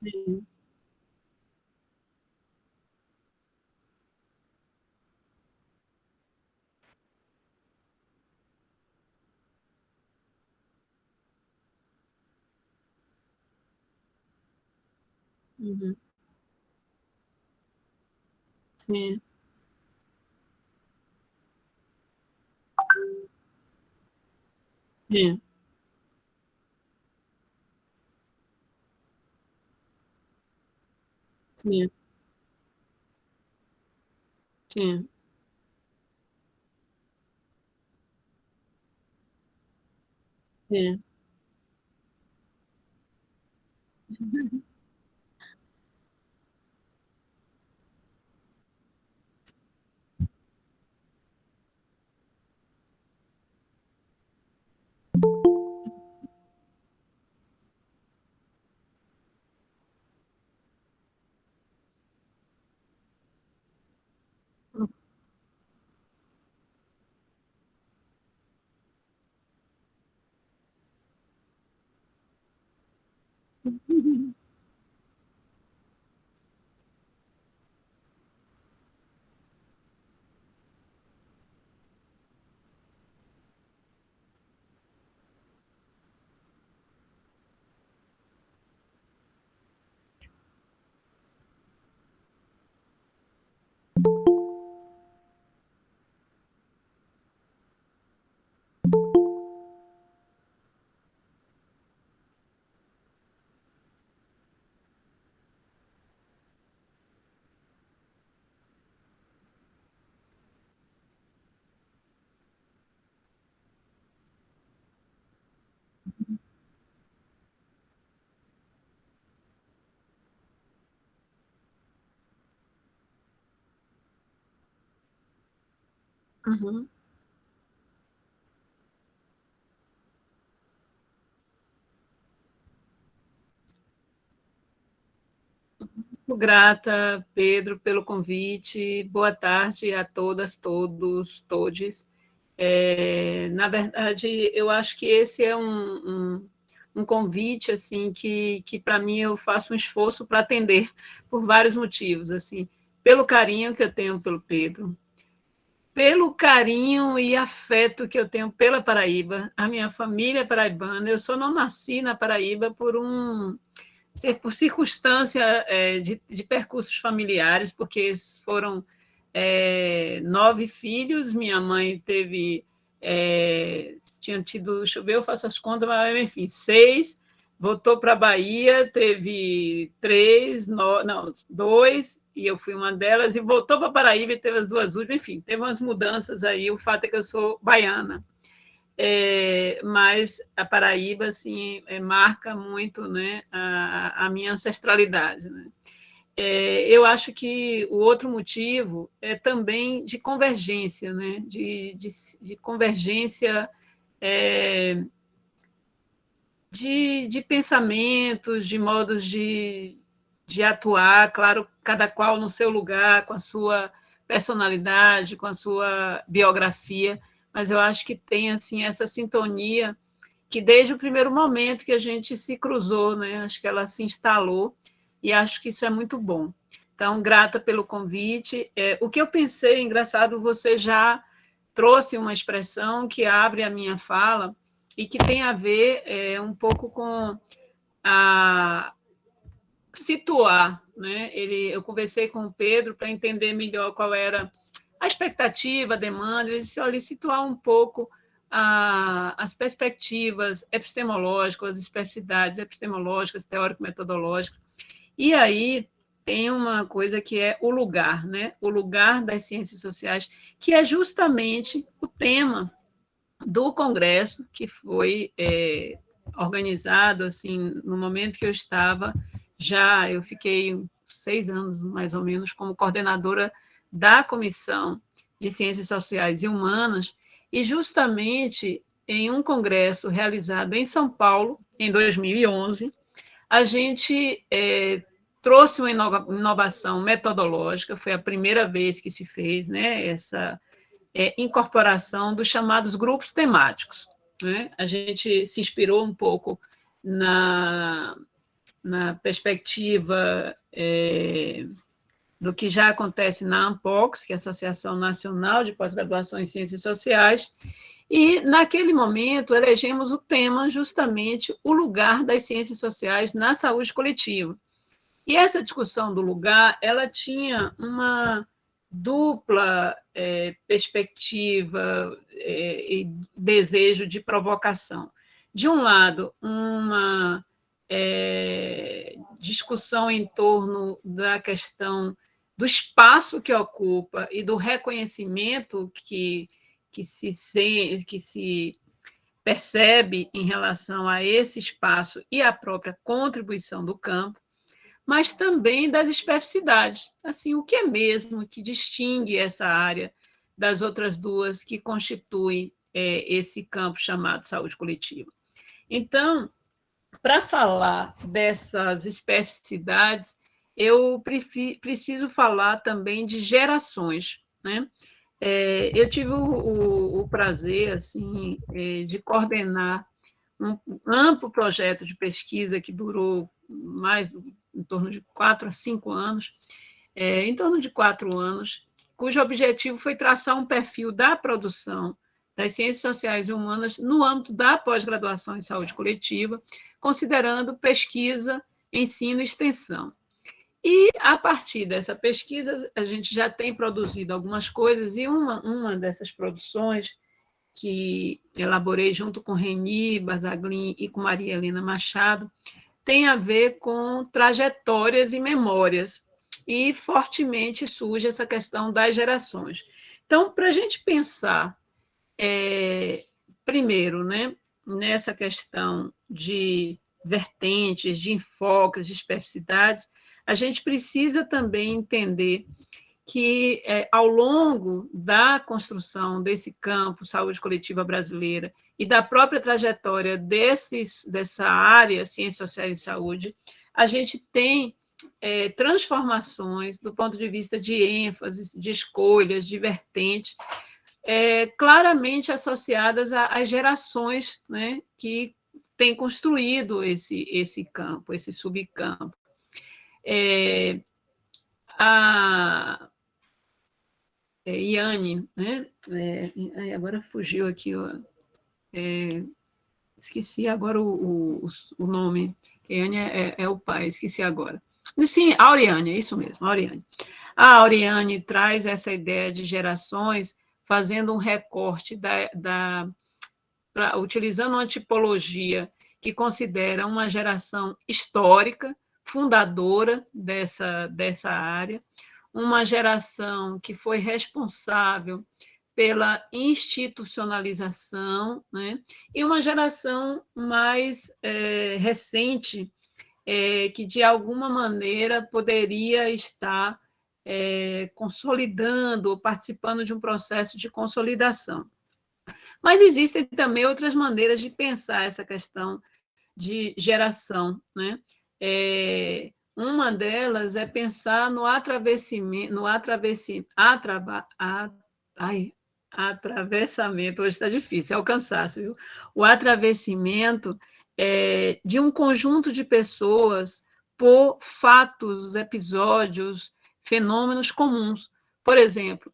Sim. Uhum. Sim, sim, sim, sim, sim. Uhum. Muito grata, Pedro, pelo convite. Boa tarde a todas, todos, todes. Na verdade, eu acho que esse é um convite assim que para mim eu faço um esforço para atender por vários motivos, assim, pelo carinho que eu tenho pelo Pedro, pelo carinho e afeto que eu tenho pela Paraíba, a minha família é paraibana. Eu só não nasci na Paraíba por circunstância de percursos familiares, porque foram 9 filhos, minha mãe teve, tinha tido, deixa eu ver, eu faço as contas, mas enfim, 6, voltou para a Bahia, teve 3, não, 2, e eu fui uma delas, e voltou para a Paraíba e teve as 2 últimas, enfim, teve umas mudanças aí, o fato é que eu sou baiana. Mas a Paraíba assim, marca muito, né, a minha ancestralidade. Né? Eu acho que o outro motivo é também de convergência, né? de convergência é, de pensamentos, de modos de atuar, claro, cada qual no seu lugar, com a sua personalidade, com a sua biografia, mas eu acho que tem assim essa sintonia que desde o primeiro momento que a gente se cruzou, né? Acho que ela se instalou e acho que isso é muito bom. Então, grata pelo convite. O que eu pensei, engraçado, você já trouxe uma expressão que abre a minha fala e que tem a ver um pouco com a situar, né? Eu conversei com o Pedro para entender melhor qual era a expectativa, a demanda, ele disse, olha, situar um pouco as perspectivas epistemológicas, as especificidades epistemológicas, teórico-metodológicas. E aí tem uma coisa que é o lugar, né? O lugar das ciências sociais, que é justamente o tema do congresso que foi organizado assim no momento que eu estava eu fiquei 6 anos mais ou menos como coordenadora da comissão de ciências sociais e humanas e justamente em um congresso realizado em São Paulo em 2011 a gente trouxe uma inovação metodológica, foi a primeira vez que se fez, né, essa incorporação dos chamados grupos temáticos. Né? A gente se inspirou um pouco na, na perspectiva do que já acontece na ANPOX, que é a Associação Nacional de Pós-Graduação em Ciências Sociais, e, naquele momento, elegemos o tema justamente o lugar das ciências sociais na saúde coletiva. E essa discussão do lugar, ela tinha uma dupla perspectiva e desejo de provocação. De um lado, uma discussão em torno da questão do espaço que ocupa e do reconhecimento que se percebe em relação a esse espaço e a própria contribuição do campo, mas também das especificidades. Assim, o que é mesmo que distingue essa área das outras duas que constituem esse campo chamado saúde coletiva? Então, para falar dessas especificidades, eu preciso falar também de gerações, né? Eu tive o prazer assim, de coordenar um amplo projeto de pesquisa que durou em torno de 4 a 5 anos, em torno de 4 anos, cujo objetivo foi traçar um perfil da produção das ciências sociais e humanas no âmbito da pós-graduação em saúde coletiva, considerando pesquisa, ensino e extensão. E, a partir dessa pesquisa, a gente já tem produzido algumas coisas, e uma dessas produções que elaborei junto com Reni Basaglin e com Maria Helena Machado, tem a ver com trajetórias e memórias, e fortemente surge essa questão das gerações. Então, para a gente pensar, primeiro, né, nessa questão de vertentes, de enfoques, de especificidades, a gente precisa também entender que, ao longo da construção desse campo saúde coletiva brasileira e da própria trajetória dessa área, ciências sociais e saúde, a gente tem transformações do ponto de vista de ênfase, de escolhas, de vertentes, claramente associadas às gerações, né, que têm construído esse campo, esse subcampo. A Iane, né? Agora fugiu aqui, esqueci agora o nome. Iane é o pai, esqueci agora. Sim, Auriane, é isso mesmo, Auriane. A Auriane traz essa ideia de gerações, fazendo um recorte utilizando uma tipologia que considera uma geração histórica, fundadora dessa área, uma geração que foi responsável pela institucionalização, né? E uma geração mais recente, que, de alguma maneira, poderia estar consolidando ou participando de um processo de consolidação. Mas existem também outras maneiras de pensar essa questão de geração, né? Uma delas é pensar no atravessamento, hoje está difícil, é o cansaço, viu? O atravessamento de um conjunto de pessoas por fatos, episódios, fenômenos comuns. Por exemplo,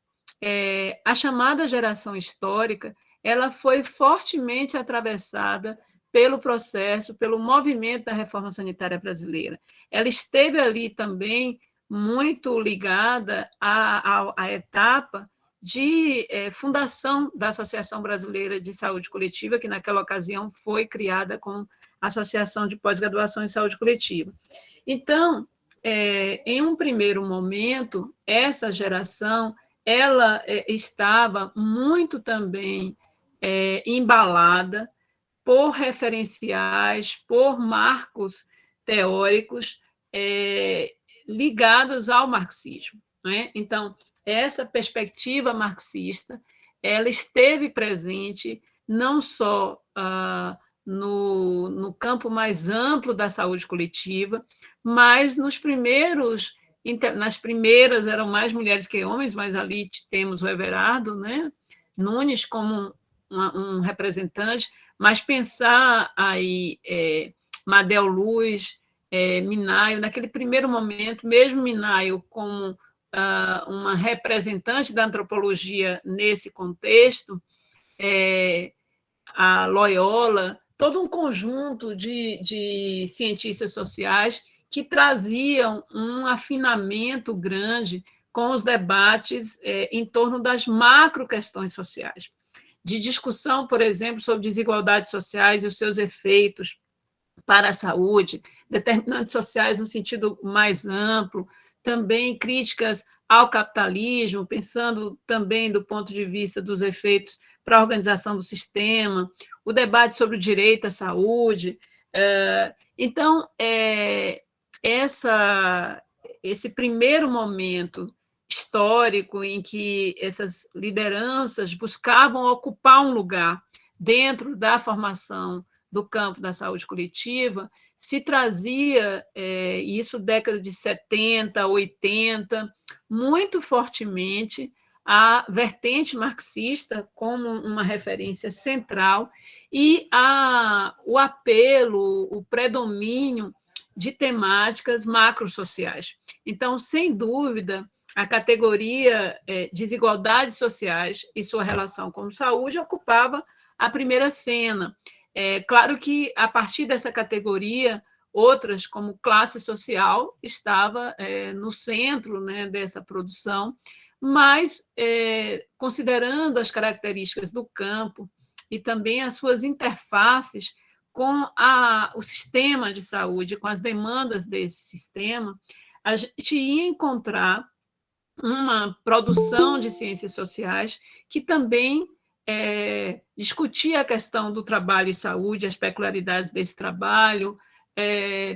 a chamada geração histórica, ela foi fortemente atravessada pelo processo, pelo movimento da reforma sanitária brasileira. Ela esteve ali também muito ligada à etapa de fundação da Associação Brasileira de Saúde Coletiva, que naquela ocasião foi criada como Associação de Pós-Graduação em Saúde Coletiva. Então, em um primeiro momento, essa geração ela estava muito também embalada por referenciais, por marcos teóricos ligados ao marxismo, né? Então, essa perspectiva marxista, ela esteve presente não só no campo mais amplo da saúde coletiva, mas nas primeiras eram mais mulheres que homens, mas ali temos o Everardo, né, Nunes como um representante, mas pensar aí Madel Luz, Minayo, naquele primeiro momento, mesmo Minayo como uma representante da antropologia nesse contexto, a Loyola, todo um conjunto de cientistas sociais que traziam um afinamento grande com os debates em torno das macro questões sociais, de discussão, por exemplo, sobre desigualdades sociais e os seus efeitos para a saúde, determinantes sociais no sentido mais amplo, também críticas ao capitalismo, pensando também do ponto de vista dos efeitos para a organização do sistema, o debate sobre o direito à saúde. Então, esse primeiro momento histórico em que essas lideranças buscavam ocupar um lugar dentro da formação do campo da saúde coletiva, se trazia, isso década de 70, 80, muito fortemente a vertente marxista como uma referência central e o apelo, o predomínio de temáticas macrosociais. Então, sem dúvida, a categoria desigualdades sociais e sua relação com saúde ocupava a primeira cena. Claro que, a partir dessa categoria, outras, como classe social, estava no centro, né, dessa produção, mas, considerando as características do campo e também as suas interfaces com o sistema de saúde, com as demandas desse sistema, a gente ia encontrar uma produção de ciências sociais que também discutia a questão do trabalho e saúde, as peculiaridades desse trabalho,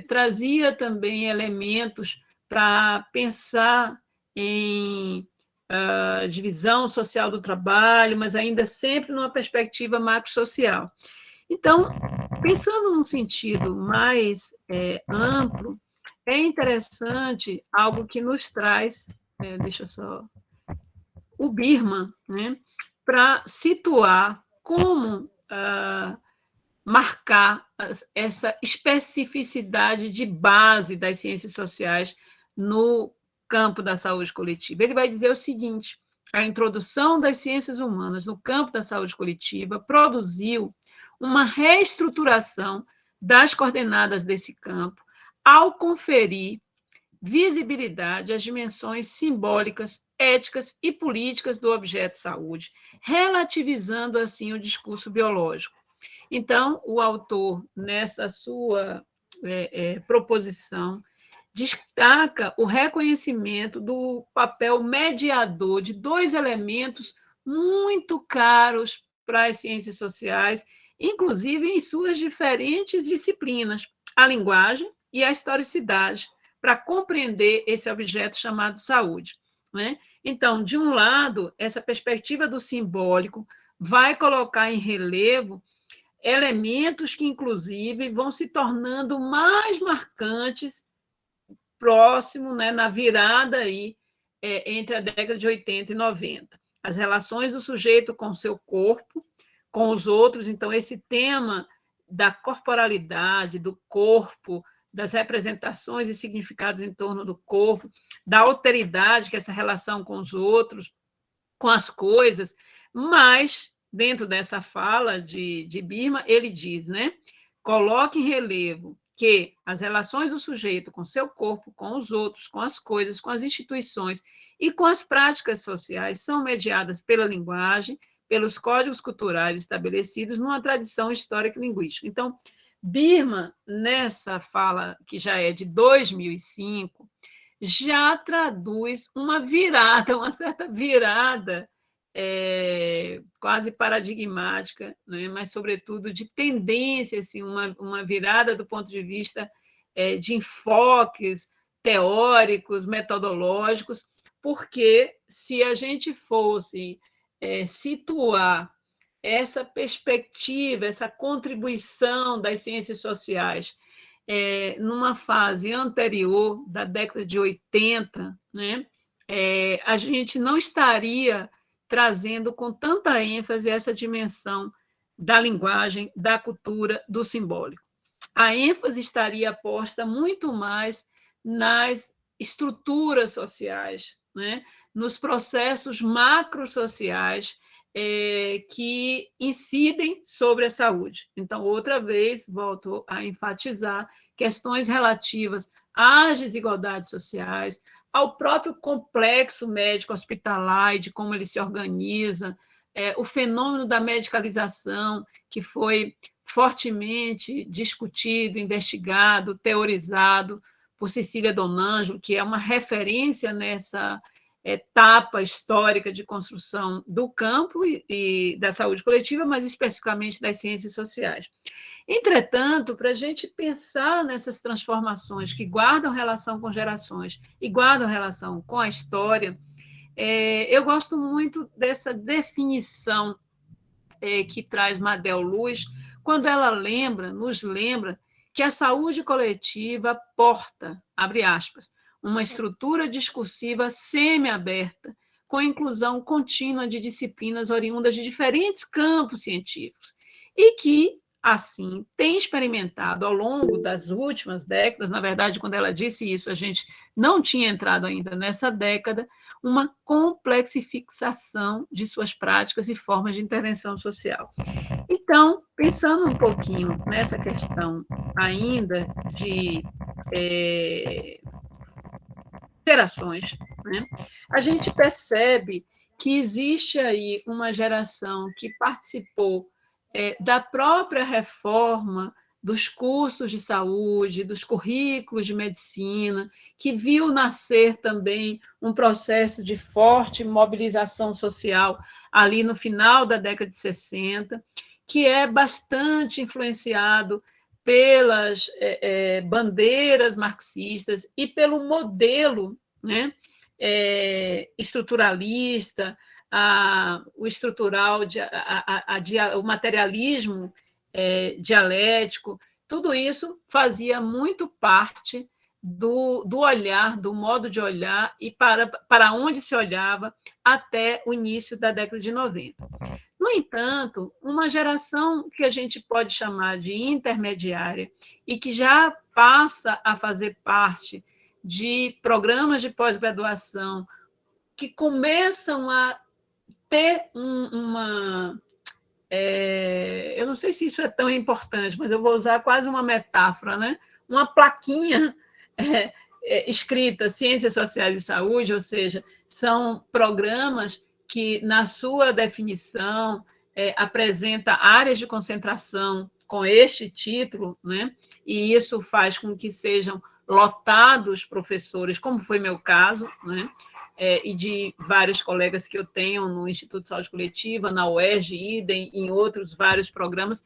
trazia também elementos para pensar em divisão social do trabalho, mas ainda sempre numa perspectiva macrosocial. Então, pensando num sentido mais amplo, é interessante algo que nos traz, deixa eu só, o Birman, né, para situar como marcar essa especificidade de base das ciências sociais no campo da saúde coletiva. Ele vai dizer o seguinte: a introdução das ciências humanas no campo da saúde coletiva produziu uma reestruturação das coordenadas desse campo ao conferir visibilidade às dimensões simbólicas, éticas e políticas do objeto saúde, relativizando assim o discurso biológico. Então, o autor, nessa sua proposição, destaca o reconhecimento do papel mediador de dois elementos muito caros para as ciências sociais, inclusive em suas diferentes disciplinas, a linguagem e a historicidade, para compreender esse objeto chamado saúde, né? Então, de um lado, essa perspectiva do simbólico vai colocar em relevo elementos que, inclusive, vão se tornando mais marcantes próximo, né, na virada aí, entre a década de 80 e 90. As relações do sujeito com o seu corpo, com os outros. Então, esse tema da corporalidade, do corpo, das representações e significados em torno do corpo, da alteridade, que é essa relação com os outros, com as coisas, mas, dentro dessa fala de Birman, ele diz, né, coloque em relevo que as relações do sujeito com seu corpo, com os outros, com as coisas, com as instituições e com as práticas sociais são mediadas pela linguagem, pelos códigos culturais estabelecidos numa tradição histórica e linguística. Então, Birman, nessa fala, que já é de 2005, já traduz uma virada, uma certa virada quase paradigmática, né? Mas, sobretudo, de tendência, assim, uma virada do ponto de vista de enfoques teóricos, metodológicos, porque se a gente fosse situar essa perspectiva, essa contribuição das ciências sociais numa fase anterior, da década de 80, né, a gente não estaria trazendo com tanta ênfase essa dimensão da linguagem, da cultura, do simbólico. a ênfase estaria posta muito mais nas estruturas sociais, né? Nos processos macrosociais que incidem sobre a saúde. Então, outra vez, volto a enfatizar questões relativas às desigualdades sociais, ao próprio complexo médico hospitalar e de como ele se organiza, o fenômeno da medicalização, que foi fortemente discutido, investigado, teorizado por Cecília Donangelo, que é uma referência nessa etapa histórica de construção do campo e da saúde coletiva, mas especificamente das ciências sociais. Entretanto, para a gente pensar nessas transformações que guardam relação com gerações e guardam relação com a história, eu gosto muito dessa definição que traz Madel Luz, quando ela nos lembra que a saúde coletiva porta, abre aspas, uma estrutura discursiva semi-aberta, com inclusão contínua de disciplinas oriundas de diferentes campos científicos, e que, assim, tem experimentado ao longo das últimas décadas, na verdade, quando ela disse isso, a gente não tinha entrado ainda nessa década, uma complexificação de suas práticas e formas de intervenção social. Então, pensando um pouquinho nessa questão ainda de gerações, né? A gente percebe que existe aí uma geração que participou da própria reforma dos cursos de saúde, dos currículos de medicina, que viu nascer também um processo de forte mobilização social ali no final da década de 60, que é bastante influenciado pelas bandeiras marxistas e pelo modelo, né, estruturalista, o estrutural, o materialismo dialético, tudo isso fazia muito parte do olhar, do modo de olhar e para onde se olhava até o início da década de 90. No entanto, uma geração que a gente pode chamar de intermediária e que já passa a fazer parte de programas de pós-graduação que começam a ter eu não sei se isso é tão importante, mas eu vou usar quase uma metáfora, né? Uma plaquinha escrita Ciências Sociais e Saúde, ou seja, são programas que, na sua definição, apresenta áreas de concentração com este título, né? E isso faz com que sejam lotados professores, como foi meu caso, né? E de vários colegas que eu tenho no Instituto de Saúde Coletiva, na UERJ, idem, em outros vários programas,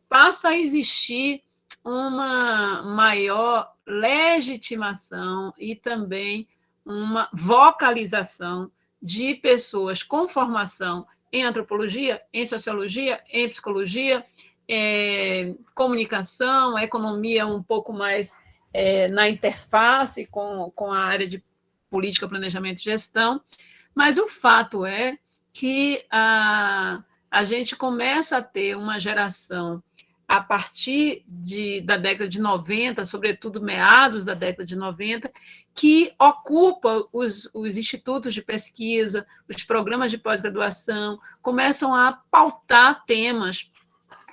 passa a existir uma maior legitimação e também uma vocalização de pessoas com formação em antropologia, em sociologia, em psicologia, comunicação, economia um pouco mais na interface com a área de política, planejamento e gestão, mas o fato é que a gente começa a ter uma geração a partir da década de 90, sobretudo meados da década de 90, que ocupa os institutos de pesquisa, os programas de pós-graduação, começam a pautar temas,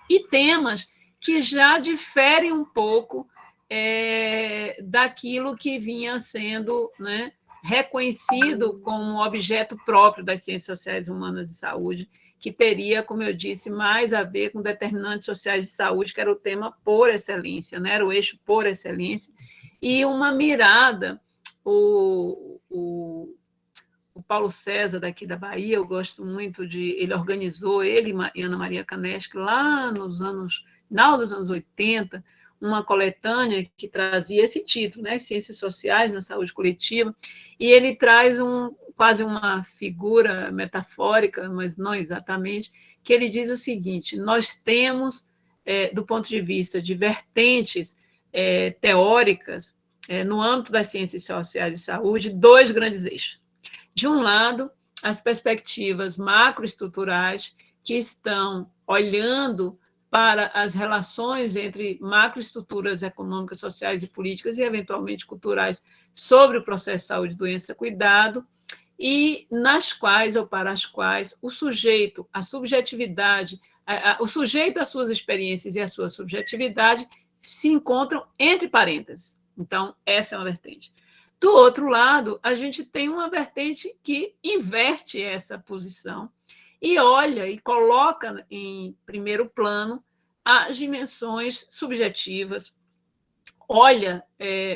e temas que já diferem um pouco daquilo que vinha sendo, né, reconhecido como objeto próprio das ciências sociais, humanas e saúde, que teria, como eu disse, mais a ver com determinantes sociais de saúde, que era o tema por excelência, né? Era o eixo por excelência, e uma mirada, o Paulo César, daqui da Bahia, eu gosto muito ele organizou, ele e Ana Maria Caneschi, lá final dos anos 80, uma coletânea que trazia esse título, né? Ciências Sociais na Saúde Coletiva, e ele traz quase uma figura metafórica, mas não exatamente, que ele diz o seguinte: nós temos, do ponto de vista de vertentes teóricas, no âmbito das ciências sociais e saúde, dois grandes eixos. De um lado, as perspectivas macroestruturais, que estão olhando para as relações entre macroestruturas econômicas, sociais e políticas e, eventualmente, culturais sobre o processo de saúde, doença, cuidado, e nas quais ou para as quais o sujeito, a subjetividade, o sujeito, as suas experiências e a sua subjetividade se encontram entre parênteses. Então, essa é uma vertente. Do outro lado, a gente tem uma vertente que inverte essa posição e olha e coloca em primeiro plano as dimensões subjetivas, olha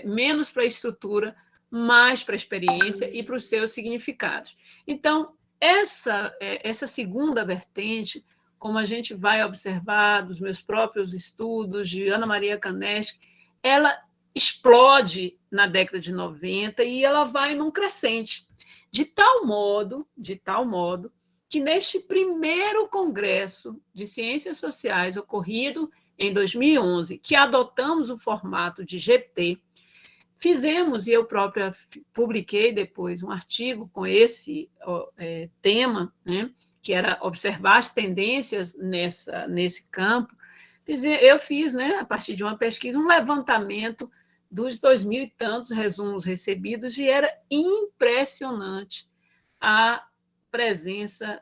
menos para a estrutura, mais para a experiência e para os seus significados. Então, essa segunda vertente, como a gente vai observar dos meus próprios estudos, de Ana Maria Kaneshke, ela explode na década de 90 e ela vai num crescente, de tal modo que neste primeiro congresso de ciências sociais ocorrido em 2011, que adotamos o formato de GT, fizemos, e eu própria publiquei depois um artigo com esse tema, né, que era observar as tendências nesse campo. Eu fiz, né, a partir de uma pesquisa, um levantamento dos 2.000 e tantos resumos recebidos, e era impressionante a presença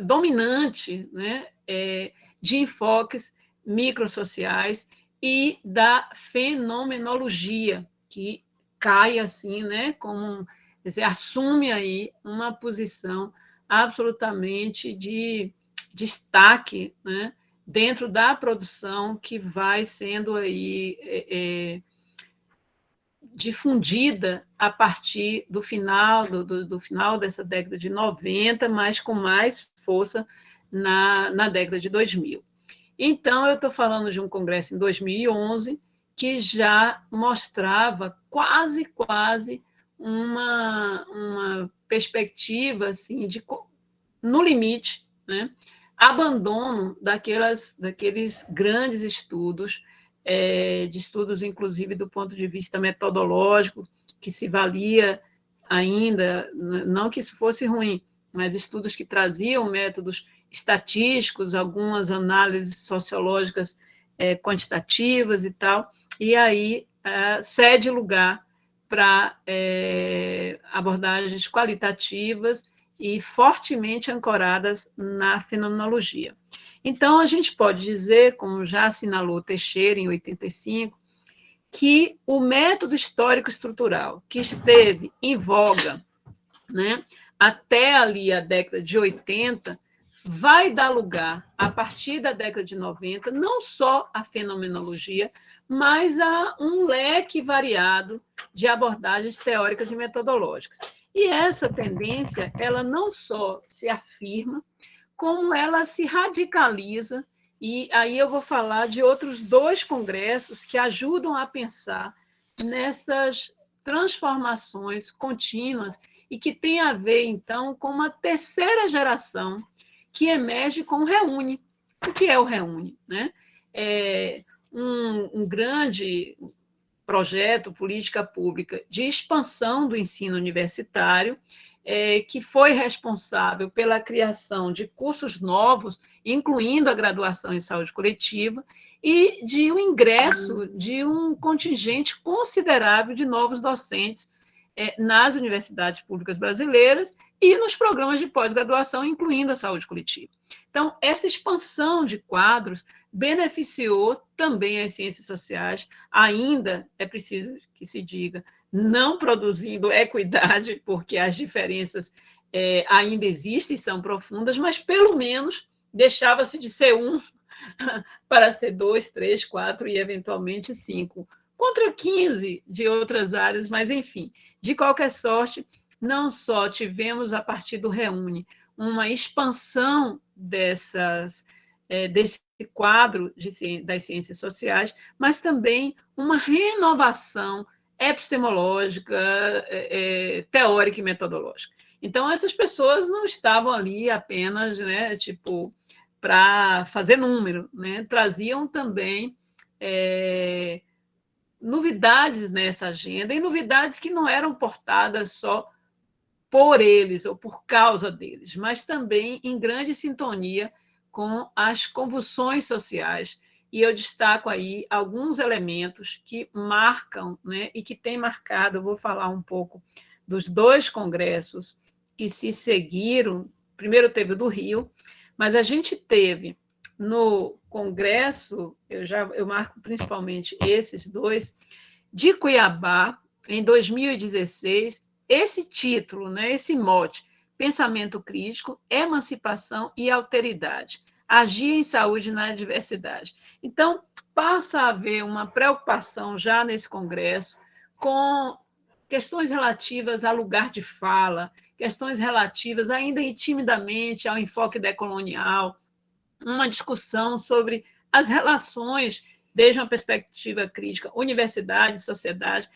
dominante, né, de enfoques microsociais e da fenomenologia, que cai assim, né, como, quer dizer, assume aí uma posição absolutamente de destaque, né, dentro da produção que vai sendo aí difundida a partir do final dessa década de 90, mas com mais força na década de 2000. Então, eu estou falando de um congresso em 2011 que já mostrava quase uma perspectiva assim, no limite, né? Abandono daqueles grandes estudos, de estudos, inclusive, do ponto de vista metodológico, que se valia ainda, não que isso fosse ruim, mas estudos que traziam métodos estatísticos, algumas análises sociológicas quantitativas e tal, e aí cede lugar para abordagens qualitativas e fortemente ancoradas na fenomenologia. Então, a gente pode dizer, como já assinalou Teixeira em 85, que o método histórico-estrutural que esteve em voga, né, até ali a década de 80, vai dar lugar, a partir da década de 90, não só à fenomenologia, mas a um leque variado de abordagens teóricas e metodológicas. E essa tendência, ela não só se afirma, como ela se radicaliza, e aí eu vou falar de outros 2 congressos que ajudam a pensar nessas transformações contínuas e que tem a ver, então, com uma terceira geração que emerge com o Reúne. O que é o Reúne? Né? É um grande projeto, política pública de expansão do ensino universitário, que foi responsável pela criação de cursos novos, incluindo a graduação em saúde coletiva, e de um ingresso de um contingente considerável de novos docentes nas universidades públicas brasileiras e nos programas de pós-graduação, incluindo a saúde coletiva. Então, essa expansão de quadros beneficiou também as ciências sociais, ainda é preciso que se diga, não produzindo equidade, porque as diferenças ainda existem, são profundas, mas pelo menos deixava-se de ser 1 para ser 2, 3, 4 e eventualmente 5, contra 15 de outras áreas, mas enfim, de qualquer sorte, não só tivemos a partir do Reúne uma expansão desse quadro das ciências sociais, mas também uma renovação epistemológica, teórica e metodológica. Então, essas pessoas não estavam ali apenas, né, tipo, para fazer número, né? Traziam também novidades nessa agenda, e novidades que não eram portadas só por eles ou por causa deles, mas também em grande sintonia com as convulsões sociais. E eu destaco aí alguns elementos que marcam, né, e que têm marcado, eu vou falar um pouco dos dois congressos que se seguiram. Primeiro teve o do Rio, mas a gente teve no congresso, eu marco principalmente esses dois, de Cuiabá, em 2016, esse título, né, esse mote, pensamento crítico, emancipação e alteridade, agir em saúde na diversidade. Então, passa a haver uma preocupação já nesse congresso com questões relativas ao lugar de fala, questões relativas ainda timidamente ao enfoque decolonial, uma discussão sobre as relações desde uma perspectiva crítica, universidade, sociedade,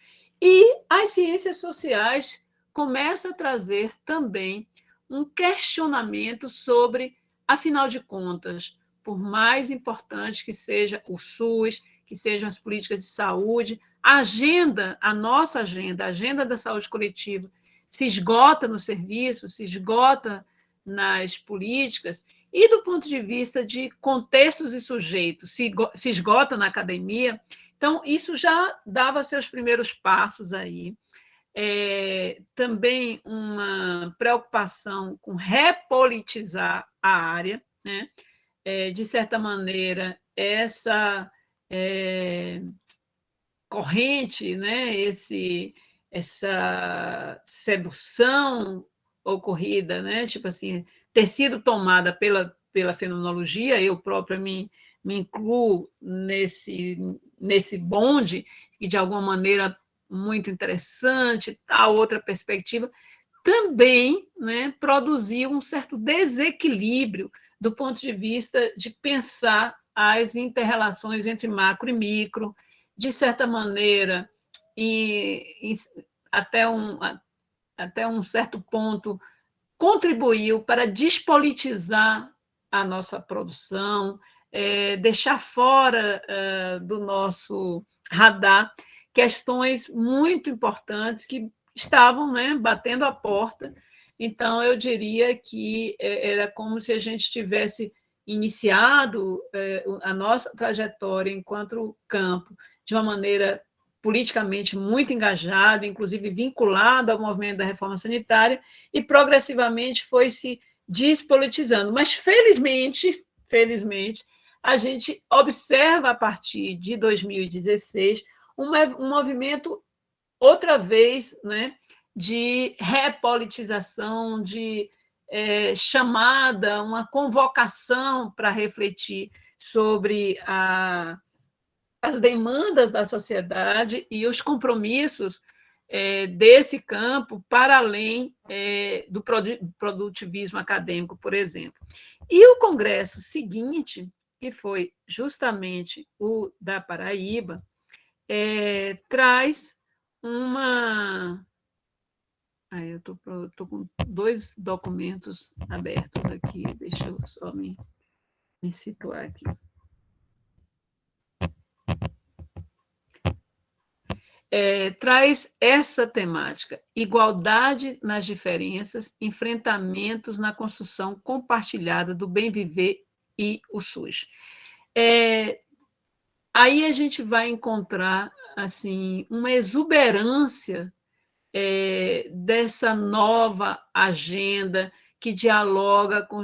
e as ciências sociais começam a trazer também um questionamento sobre, afinal de contas, por mais importante que seja o SUS, que sejam as políticas de saúde, a agenda, a nossa agenda, a agenda da saúde coletiva, se esgota no serviço, se esgota nas políticas, e do ponto de vista de contextos e sujeitos, se esgota na academia. Então, isso já dava seus primeiros passos aí. Também uma preocupação com repolitizar a área, né? De certa maneira, essa corrente, né? Essa sedução ocorrida, né? Tipo assim, ter sido tomada pela fenomenologia, eu própria me incluo nesse bonde, e de alguma maneira muito interessante, a outra perspectiva, também, né, produziu um certo desequilíbrio do ponto de vista de pensar as interrelações entre macro e micro, de certa maneira, e até um certo ponto, contribuiu para despolitizar a nossa produção, deixar fora do nosso radar questões muito importantes que estavam, né, batendo a porta. Então, eu diria que era como se a gente tivesse iniciado a nossa trajetória enquanto campo de uma maneira politicamente muito engajada, inclusive vinculada ao movimento da reforma sanitária, e progressivamente foi se despolitizando. Mas, felizmente, a gente observa a partir de 2016 um movimento, outra vez, né, de repolitização, de chamada, uma convocação para refletir sobre as demandas da sociedade e os compromissos desse campo para além do produtivismo acadêmico, por exemplo. E o congresso seguinte, que foi justamente o da Paraíba, traz uma... eu estou com dois documentos abertos aqui, deixa eu só me situar aqui. Traz essa temática: igualdade nas diferenças, enfrentamentos na construção compartilhada do bem viver e o SUS. Aí a gente vai encontrar assim uma exuberância dessa nova agenda que dialoga com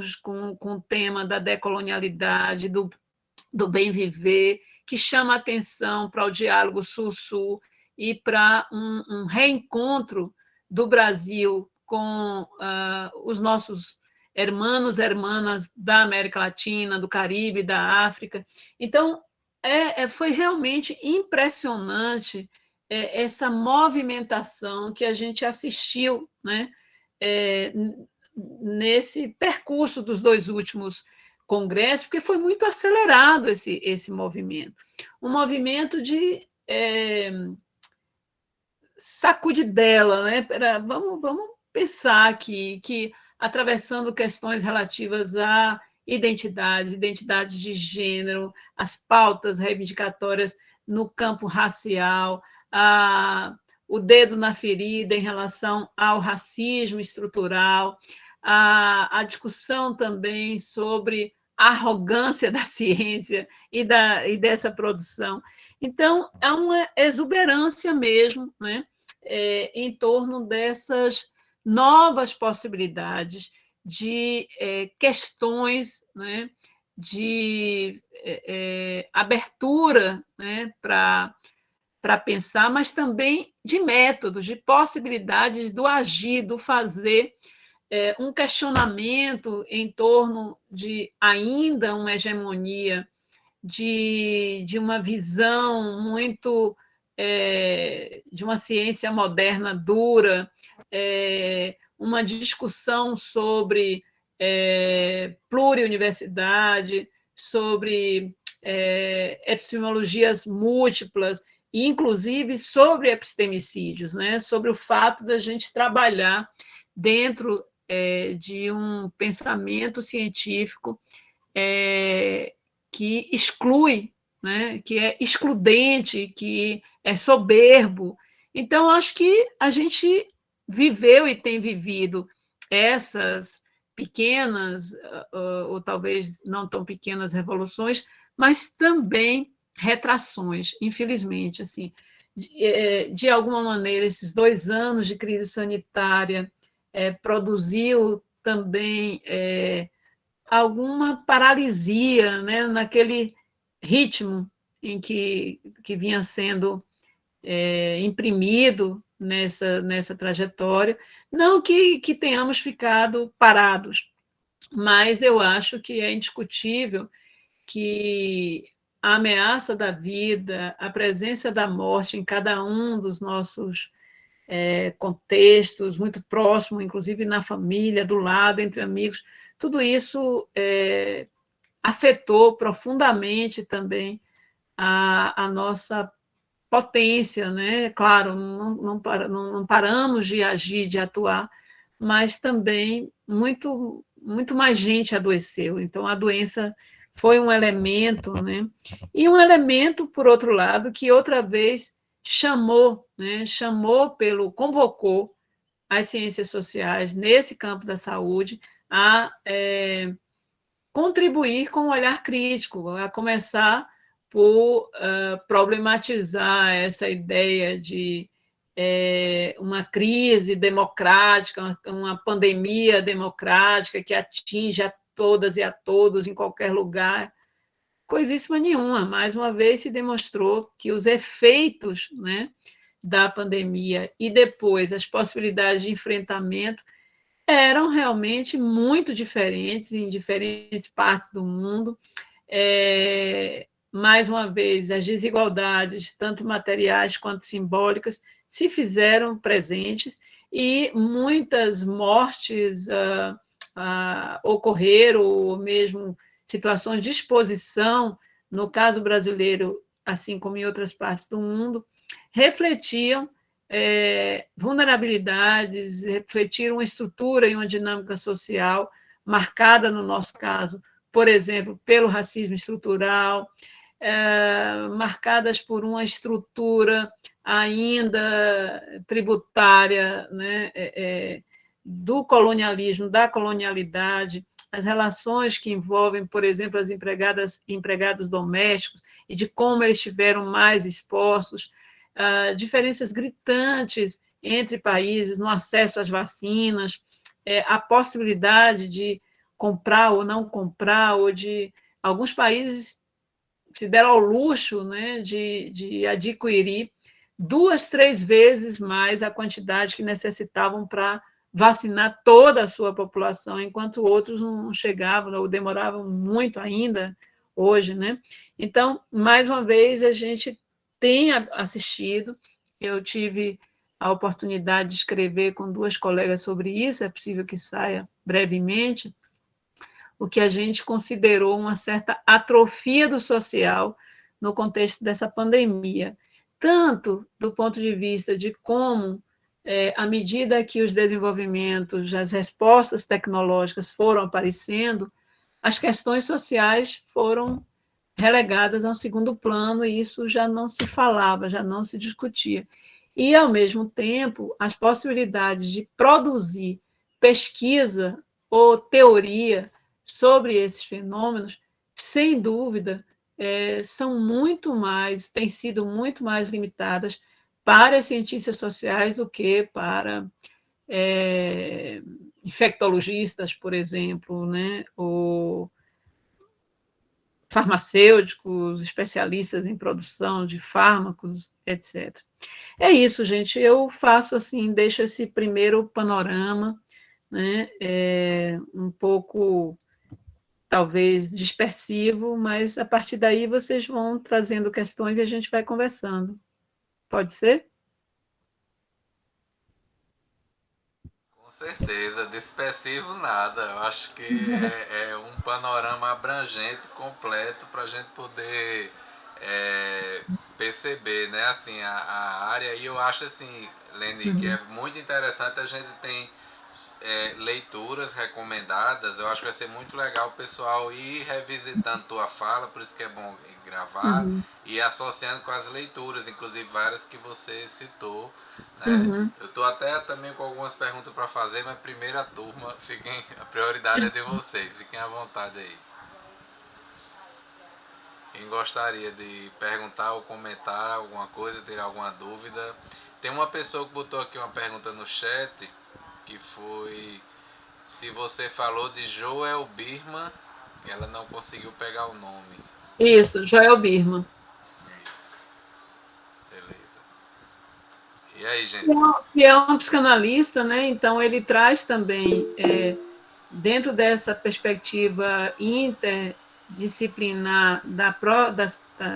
o tema da decolonialidade, do bem viver, que chama atenção para o diálogo Sul-Sul e para um reencontro do Brasil com os nossos hermanas da América Latina, do Caribe, da África. Então, foi realmente impressionante essa movimentação que a gente assistiu, né, nesse percurso dos dois últimos congressos, porque foi muito acelerado esse movimento. Um movimento de sacudidela, né? Vamos pensar aqui que, atravessando questões relativas à identidades de gênero, as pautas reivindicatórias no campo racial, o dedo na ferida em relação ao racismo estrutural, a discussão também sobre arrogância da ciência e dessa produção. Então, há uma exuberância mesmo, né, em torno dessas novas possibilidades de questões, né, de abertura, né, para pensar, mas também de métodos, de possibilidades do agir, do fazer, um questionamento em torno de ainda uma hegemonia, de uma visão muito de uma ciência moderna dura, uma discussão sobre pluriuniversidade, sobre epistemologias múltiplas, e inclusive sobre epistemicídios, né? Sobre o fato da gente trabalhar dentro de um pensamento científico que exclui, né? Que é excludente, que é soberbo. Então, acho que a gente viveu e tem vivido essas pequenas, ou talvez não tão pequenas revoluções, mas também retrações, infelizmente. Assim, de alguma maneira, esses 2 anos de crise sanitária produziu também alguma paralisia, né, naquele ritmo em que vinha sendo imprimido nessa trajetória. Não que tenhamos ficado parados, mas eu acho que é indiscutível que a ameaça da vida, a presença da morte em cada um dos nossos contextos, muito próximo, inclusive na família, do lado, entre amigos, tudo isso afetou profundamente também a nossa potência, né? Claro, não paramos de agir, de atuar, mas também muito mais gente adoeceu. Então, a doença foi um elemento, né? E um elemento, por outro lado, que outra vez chamou, né? Convocou as ciências sociais nesse campo da saúde a contribuir com um olhar crítico, a começar por problematizar essa ideia de uma crise democrática, uma pandemia democrática que atinge a todas e a todos em qualquer lugar. Coisíssima nenhuma. Mais uma vez se demonstrou que os efeitos, né, da pandemia e depois as possibilidades de enfrentamento eram realmente muito diferentes em diferentes partes do mundo. Mais uma vez, as desigualdades, tanto materiais quanto simbólicas, se fizeram presentes e muitas mortes ocorreram, ou mesmo situações de exposição, no caso brasileiro, assim como em outras partes do mundo, refletiam vulnerabilidades, refletiram uma estrutura e uma dinâmica social marcada, no nosso caso, por exemplo, pelo racismo estrutural, marcadas por uma estrutura ainda tributária, né, do colonialismo, da colonialidade, as relações que envolvem, por exemplo, as empregados domésticos e de como eles estiveram mais expostos, diferenças gritantes entre países no acesso às vacinas, a possibilidade de comprar ou não comprar, ou de alguns países se deram ao luxo, né, de adquirir 2, 3 vezes mais a quantidade que necessitavam para vacinar toda a sua população, enquanto outros não chegavam ou demoravam muito ainda hoje, né? Então, mais uma vez, a gente tem assistido, eu tive a oportunidade de escrever com 2 colegas sobre isso, é possível que saia brevemente, o que a gente considerou uma certa atrofia do social no contexto dessa pandemia, tanto do ponto de vista de como, à medida que os desenvolvimentos, as respostas tecnológicas foram aparecendo, as questões sociais foram relegadas a um segundo plano, e isso já não se falava, já não se discutia. E, ao mesmo tempo, as possibilidades de produzir pesquisa ou teoria sobre esses fenômenos, sem dúvida, são muito mais, têm sido muito mais limitadas para as cientistas sociais do que para infectologistas, por exemplo, né? Ou farmacêuticos, especialistas em produção de fármacos, etc. É isso, gente. Eu faço assim, deixo esse primeiro panorama, né? Um pouco, talvez, dispersivo, mas a partir daí vocês vão trazendo questões e a gente vai conversando. Pode ser? Com certeza, dispersivo nada. Eu acho que é um panorama abrangente, completo, para a gente poder é, perceber, né? Assim, a área. E eu acho assim, Lene, que é Uhum. muito interessante. A gente tem leituras recomendadas. Eu acho que vai ser muito legal o pessoal ir revisitando tua fala, por isso que é bom gravar Uhum. e associando com as leituras, inclusive várias que você citou, né? Uhum. Eu tô até também com algumas perguntas para fazer, mas primeira turma, fiquem, a prioridade é de vocês, fiquem à vontade aí. Quem gostaria de perguntar ou comentar alguma coisa, ter alguma dúvida? Tem uma pessoa que botou aqui uma pergunta no chat, que foi se você falou de Joel Birman, ela não conseguiu pegar o nome. Isso, Joel Birman. Isso, beleza. E aí, Que é gente? um que é um psicanalista, né? Então ele traz também, dentro dessa perspectiva interdisciplinar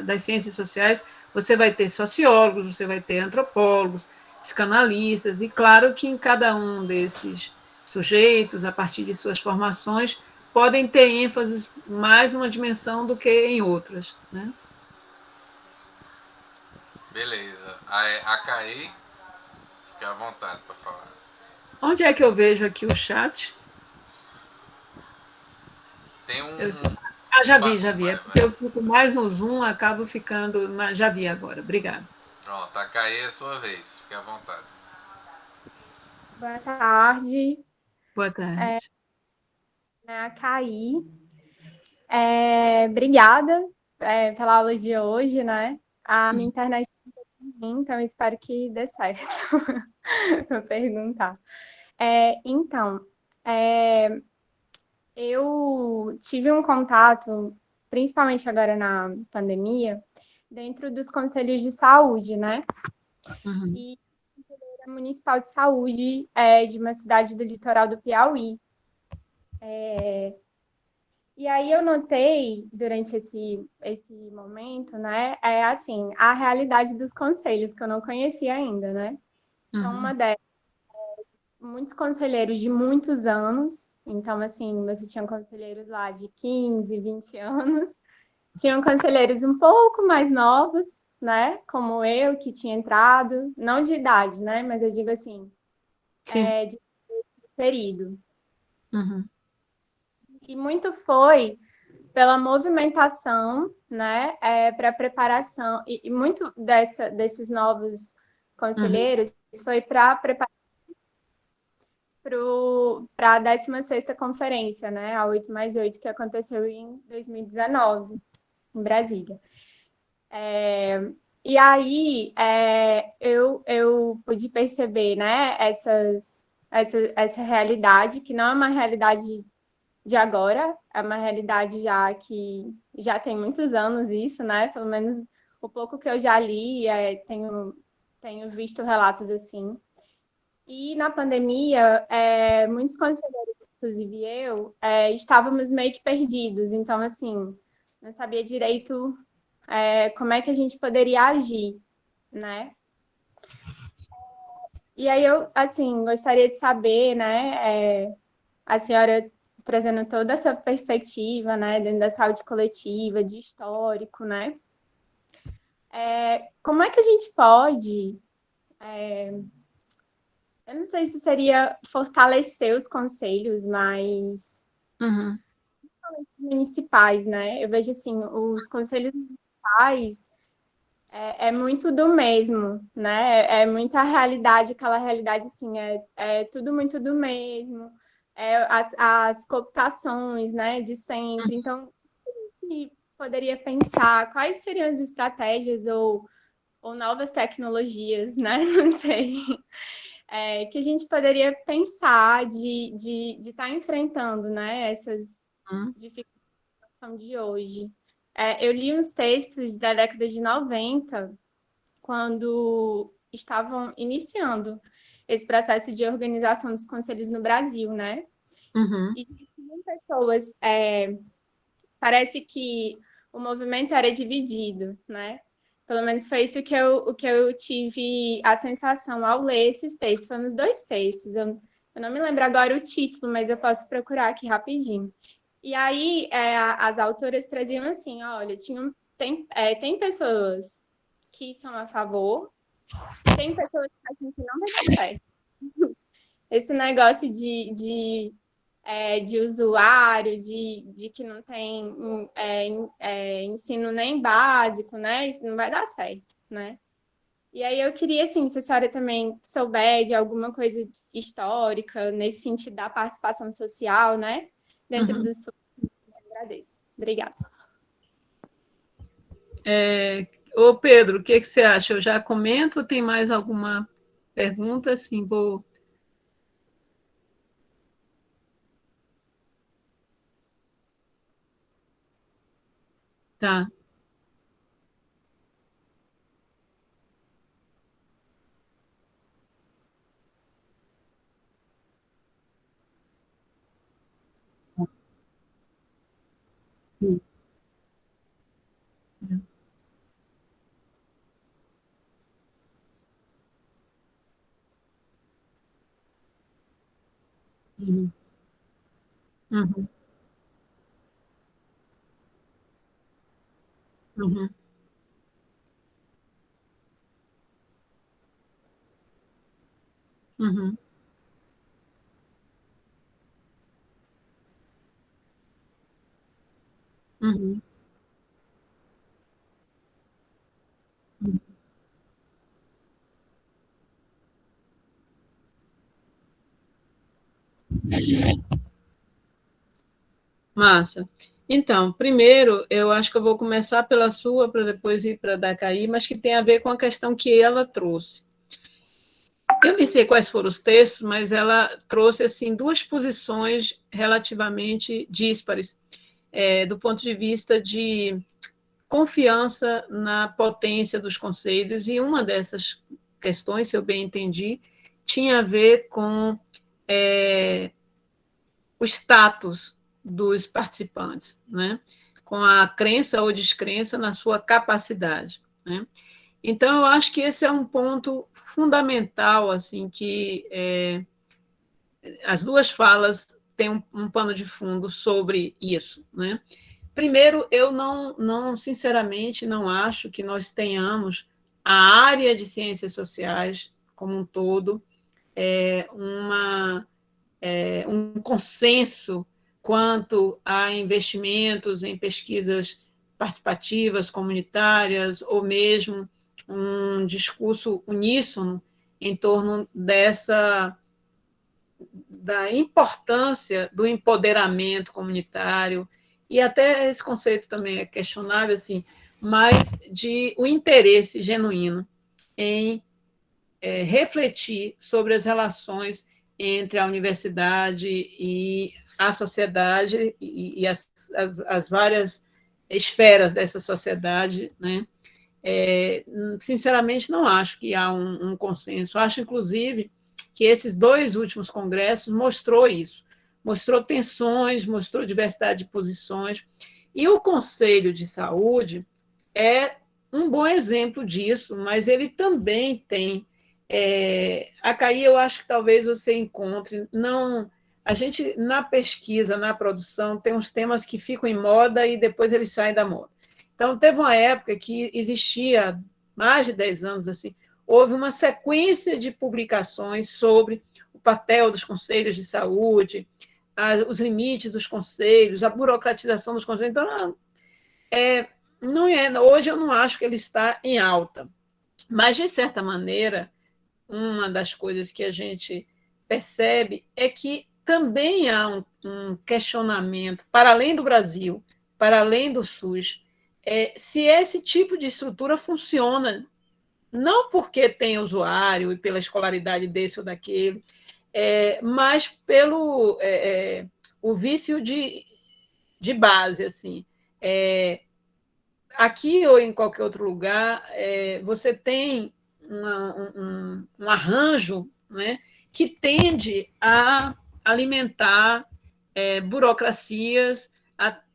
das ciências sociais, você vai ter sociólogos, você vai ter antropólogos, psicanalistas, e claro que em cada um desses sujeitos, a partir de suas formações, podem ter ênfase mais numa dimensão do que em outras, né? Beleza. A Caí, fica à vontade para falar. Onde é que eu vejo aqui o chat? Tem Eu, um já vi, já vi. É porque é, eu fico mais no Zoom, acabo ficando. Já vi agora. Obrigada. pronto, a Caí é a sua vez, fica à vontade. Boa tarde, Boa tarde. né, Caí. Obrigada, pela aula de hoje, né? A minha internet é ruim, então espero que dê certo para perguntar. Então, é, eu tive um contato, principalmente agora na pandemia, dentro dos conselhos de saúde, né? Uhum, E municipal de saúde de uma cidade do litoral do Piauí. E aí eu notei, durante esse momento, né, assim, a realidade dos conselhos, que eu não conhecia ainda, né? Então, uma uhum, delas, muitos conselheiros de muitos anos, então, assim, você tinha conselheiros lá de 15, 20 anos, tinham conselheiros um pouco mais novos, né, como eu, que tinha entrado, não de idade, né, mas eu digo assim, sim. de período. Uhum, E muito foi pela movimentação, né, para preparação, e muito desses novos uhum, conselheiros foi para preparar para a 16ª conferência, né, a 8+8, que aconteceu em 2019, em Brasília. E aí eu pude perceber, né, essa realidade, que não é uma realidade de agora, é uma realidade já que já tem muitos anos isso, né? Pelo menos o pouco que eu já li, tenho visto relatos assim. E na pandemia, muitos conselheiros, inclusive eu, estávamos meio que perdidos. Então, assim, não sabia direito como é que a gente poderia agir, né? E aí eu, assim, gostaria de saber, né, a senhora trazendo toda essa perspectiva, né, dentro da saúde coletiva, de histórico, né? Como é que a gente pode, eu não sei se seria fortalecer os conselhos, mas uhum, municipais, né? Eu vejo assim, os conselhos municipais é muito do mesmo, né? É muita realidade, aquela realidade assim, é tudo muito do mesmo. as cooptações, né, de sempre. Então, a gente poderia pensar quais seriam as estratégias ou novas tecnologias, né? Não sei. Que a gente poderia pensar de estar enfrentando, né, essas dificuldades de hoje. Eu li uns textos da década de 90, quando estavam iniciando esse processo de organização dos conselhos no Brasil, né? Uhum. E tinham pessoas, parece que o movimento era dividido, né? Pelo menos foi isso o que eu tive a sensação ao ler esses textos. Foram os dois textos. Eu não me lembro agora o título, mas eu posso procurar aqui rapidinho. E aí, as autoras traziam assim, olha, tem pessoas que são a favor, tem pessoas que acham que não vai dar certo. Esse negócio de usuário, de que não tem ensino nem básico, né? Isso não vai dar certo, né? E aí eu queria, assim, se a senhora também souber de alguma coisa histórica, nesse sentido da participação social, né? Dentro do SUS, eu agradeço. Obrigada. Ô Pedro, o que você acha? Eu já comento ou tem mais alguma pergunta? Sim, vou. Tá. Uhum. Uhum. Uhum. Uhum. Uhum. Massa. Então, primeiro, eu acho que eu vou começar pela sua, para depois ir para a da Caí, mas que tem a ver com a questão que ela trouxe. Eu nem sei quais foram os textos, mas ela trouxe assim duas posições relativamente díspares, do ponto de vista de confiança na potência dos conselhos, e uma dessas questões, se eu bem entendi, tinha a ver com o status dos participantes, né? Com a crença ou descrença na sua capacidade, né? Então, eu acho que esse é um ponto fundamental, assim, que as duas falas têm um pano de fundo sobre isso, né? Primeiro, eu sinceramente, não acho que nós tenhamos a área de ciências sociais como um todo um consenso quanto a investimentos em pesquisas participativas, comunitárias, ou mesmo um discurso uníssono em torno da importância do empoderamento comunitário, e até esse conceito também é questionável, assim, mas de o interesse genuíno em refletir sobre as relações entre a universidade e a sociedade e as várias esferas dessa sociedade, né? Sinceramente, não acho que há um consenso. Acho, inclusive, que esses dois últimos congressos mostrou isso. Mostrou tensões, mostrou diversidade de posições. E o Conselho de Saúde é um bom exemplo disso, mas ele também tem. A CAI, eu acho que talvez você encontre. Não, a gente, na pesquisa, na produção, tem uns temas que ficam em moda e depois eles saem da moda. Então, teve uma época que existia, mais de 10 anos, assim, houve uma sequência de publicações sobre o papel dos conselhos de saúde, os limites dos conselhos, a burocratização dos conselhos. Então, hoje eu não acho que ele está em alta, mas, de certa maneira, uma das coisas que a gente percebe é que também há um questionamento, para além do Brasil, para além do SUS, se esse tipo de estrutura funciona, não porque tem usuário e pela escolaridade desse ou daquele, mas pelo o vício de base. Assim. Aqui ou em qualquer outro lugar, você tem um arranjo, né, que tende a alimentar burocracias,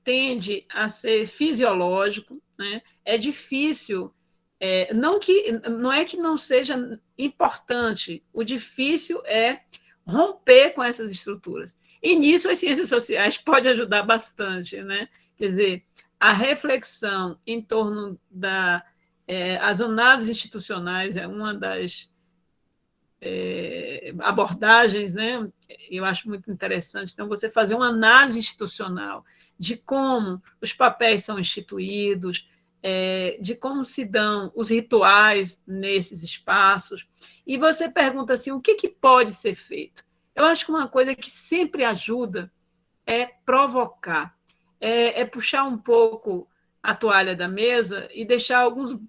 tende a ser fisiológico, né? É difícil, não é que não seja importante, o difícil é romper com essas estruturas. E nisso as ciências sociais podem ajudar bastante, né? Quer dizer, a reflexão em torno as análises institucionais é uma das abordagens, né? Eu acho muito interessante. Então, você fazer uma análise institucional de como os papéis são instituídos, de como se dão os rituais nesses espaços, e você pergunta assim, o que pode ser feito? Eu acho que uma coisa que sempre ajuda é provocar, é puxar um pouco a toalha da mesa e deixar alguns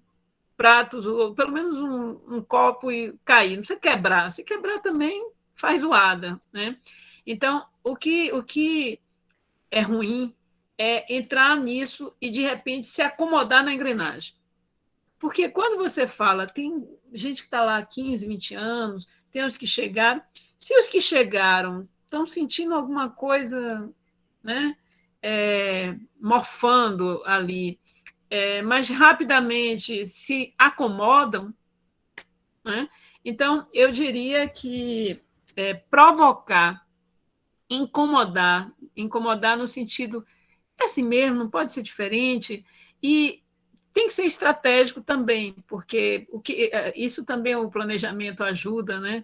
pratos, ou pelo menos um copo e cair. Não precisa quebrar. Se quebrar também faz zoada. Né? Então, o que é ruim é entrar nisso e, de repente, se acomodar na engrenagem. Porque quando você fala, tem gente que está lá há 15, 20 anos, tem os que chegaram. Se os que chegaram estão sentindo alguma coisa, né, morfando ali, mas rapidamente se acomodam, né? Então, eu diria que provocar, incomodar no sentido, é assim mesmo, não pode ser diferente, e tem que ser estratégico também, porque isso também o planejamento ajuda, né?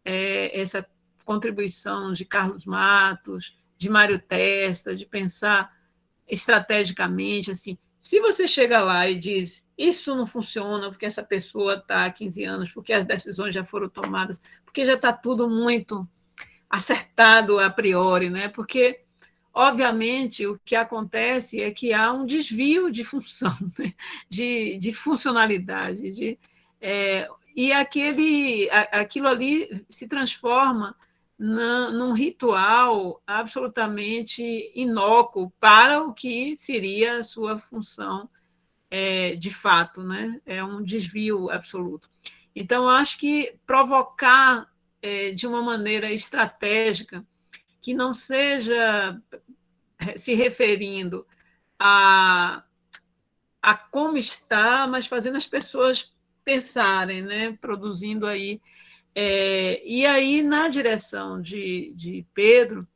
Essa contribuição de Carlos Matos, de Mário Testa, de pensar estrategicamente, assim, se você chega lá e diz isso não funciona porque essa pessoa está há 15 anos, porque as decisões já foram tomadas, porque já está tudo muito acertado a priori, né? Porque, obviamente, o que acontece é que há um desvio de função, né? de funcionalidade, e aquilo ali se transforma num ritual absolutamente inócuo para o que seria a sua função de fato, né? É um desvio absoluto. Então, acho que provocar de uma maneira estratégica, que não seja se referindo a como está, mas fazendo as pessoas pensarem, né? Produzindo aí. E aí, na direção de Pedro,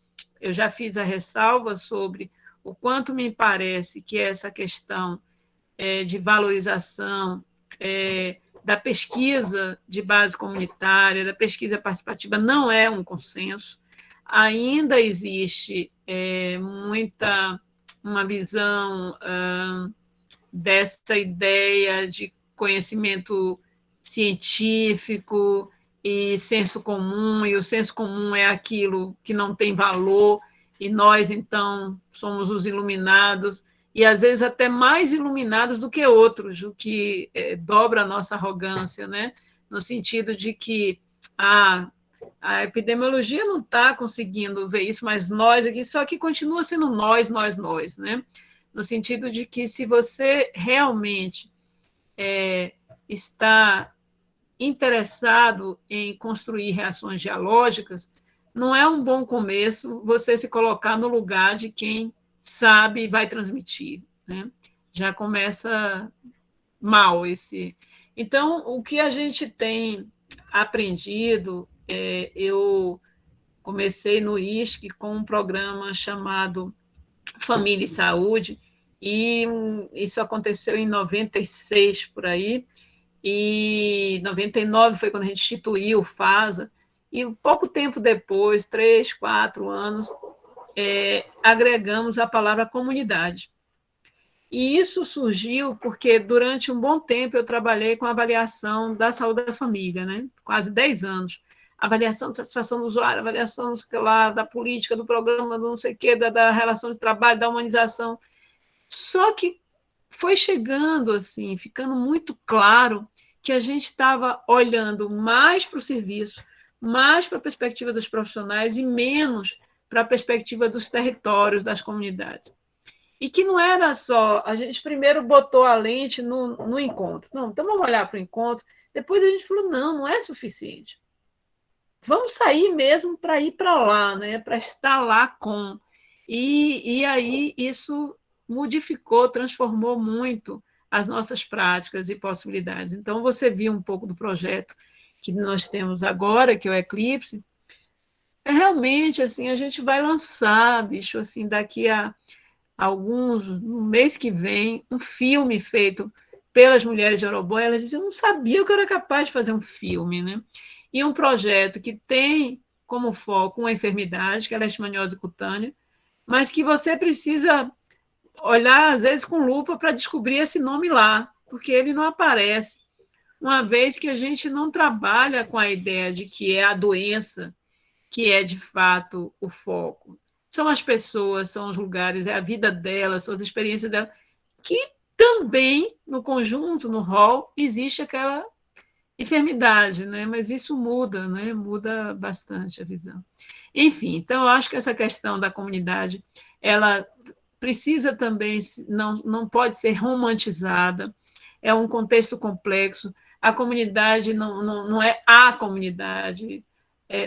eu já fiz a ressalva sobre o quanto me parece que essa questão de valorização da pesquisa de base comunitária, da pesquisa participativa, não é um consenso. Ainda existe uma visão dessa ideia de conhecimento científico e senso comum, e o senso comum é aquilo que não tem valor, e nós, então, somos os iluminados, e às vezes até mais iluminados do que outros, o que dobra a nossa arrogância, né? No sentido de que a epidemiologia não está conseguindo ver isso, mas nós aqui, só que continua sendo nós, né? No sentido de que se você realmente está interessado em construir reações dialógicas, não é um bom começo você se colocar no lugar de quem sabe e vai transmitir, né? Já começa mal esse. Então, o que a gente tem aprendido, eu comecei no ISC com um programa chamado Família e Saúde, e isso aconteceu em 96, por aí, e 99 foi quando a gente instituiu o FASA, e pouco tempo depois, 3, 4 anos, agregamos a palavra comunidade. E isso surgiu porque, durante um bom tempo, eu trabalhei com a avaliação da saúde da família, né? Quase 10 anos. avaliação de satisfação do usuário, avaliação lá, da política, do programa, do não sei o quê, da relação de trabalho, da humanização. Só que foi chegando, assim, ficando muito claro que a gente estava olhando mais para o serviço, mais para a perspectiva dos profissionais e menos para a perspectiva dos territórios, das comunidades. E que não era só, a gente primeiro botou a lente no encontro. Não, então vamos olhar para o encontro. Depois a gente falou, não é suficiente. Vamos sair mesmo para ir para lá, né? Para estar lá com. E aí isso modificou, transformou muito as nossas práticas e possibilidades. Então, você viu um pouco do projeto que nós temos agora, que é o Eclipse. É realmente assim, a gente vai lançar, bicho, assim, daqui a alguns, no mês que vem, um filme feito pelas mulheres de Orobó. Elas diziam, eu não sabia que eu era capaz de fazer um filme, né? E um projeto que tem como foco uma enfermidade, que é a leishmaniose cutânea, mas que você precisa olhar, às vezes, com lupa para descobrir esse nome lá, porque ele não aparece, uma vez que a gente não trabalha com a ideia de que é a doença que é, de fato, o foco. São as pessoas, são os lugares, é a vida delas, são as experiências delas, que também, no conjunto, no rol, existe aquela enfermidade, né? Mas isso muda, né? Muda bastante a visão. Enfim, então eu acho que essa questão da comunidade, ela precisa também, não pode ser romantizada, é um contexto complexo, a comunidade não é a comunidade,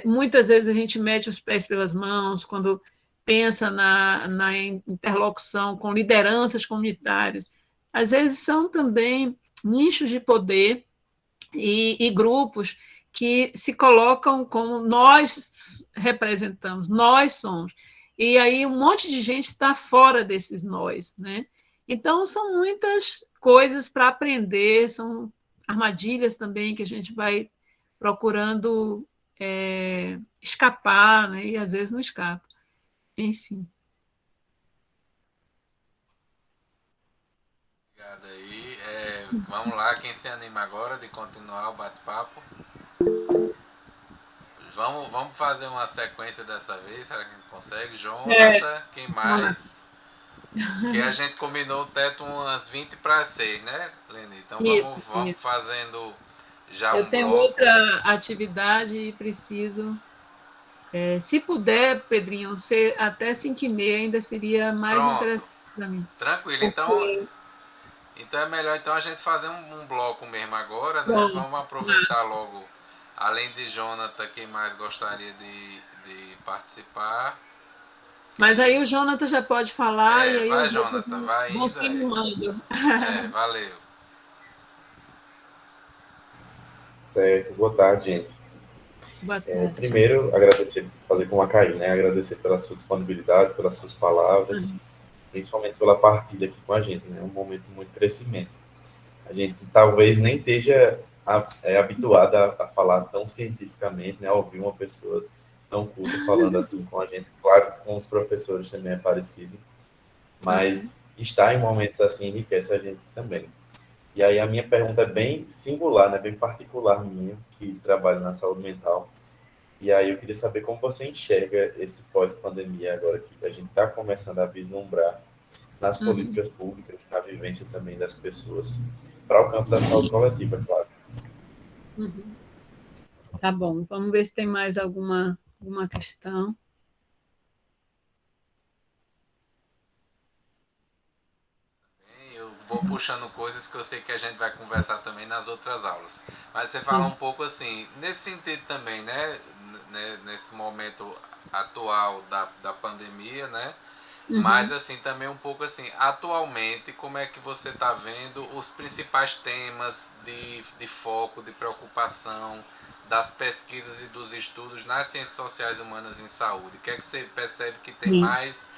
muitas vezes a gente mete os pés pelas mãos quando pensa na interlocução com lideranças comunitárias, às vezes são também nichos de poder e grupos que se colocam como nós representamos, nós somos. E aí um monte de gente está fora desses nós, né? Então, são muitas coisas para aprender, são armadilhas também que a gente vai procurando escapar, né? E às vezes não escapa. Enfim. Obrigado aí. Vamos lá, quem se anima agora de continuar o bate-papo? Vamos fazer uma sequência dessa vez, será que a gente consegue? Jonathan, quem mais? Porque a gente combinou o teto umas 20 para 6, né, Leni? Então Isso, vamos isso. fazendo já Eu um tenho bloco. outra atividade e preciso. Se puder, Pedrinho, ser até 5h30 ainda seria mais Pronto. interessante para mim. Tranquilo, Porque, então é melhor então a gente fazer um bloco mesmo agora, né? bom, Vamos aproveitar logo, além de Jonathan, quem mais gostaria de participar. mas aí o Jonathan já pode falar e aí Vai os outros Jonathan, vai vão indo se aí. animando. Valeu. Certo, boa tarde, gente. Boa tarde. Primeiro, agradecer, fazer como a Caí, né? Agradecer pela sua disponibilidade, pelas suas palavras, principalmente pela partilha aqui com a gente, né? Um momento de muito crescimento. A gente talvez nem esteja habituado a falar tão cientificamente, né? A ouvir uma pessoa tão culta falando assim com a gente. Claro que com os professores também é parecido, mas estar em momentos assim enriquece a gente também. E aí a minha pergunta é bem singular, né? Bem particular minha, que trabalho na saúde mental. E aí eu queria saber como você enxerga esse pós-pandemia agora que a gente está começando a vislumbrar nas políticas públicas, na vivência também das pessoas, para o campo da saúde coletiva, claro. Tá bom, vamos ver se tem mais alguma questão. Eu vou puxando coisas que eu sei que a gente vai conversar também nas outras aulas. Mas você fala um pouco assim, nesse sentido também, né? Nesse momento atual da pandemia, né? Mas assim, também um pouco assim, atualmente, como é que você está vendo os principais temas de foco, de preocupação das pesquisas e dos estudos nas ciências sociais humanas em saúde? O que é que você percebe que tem mais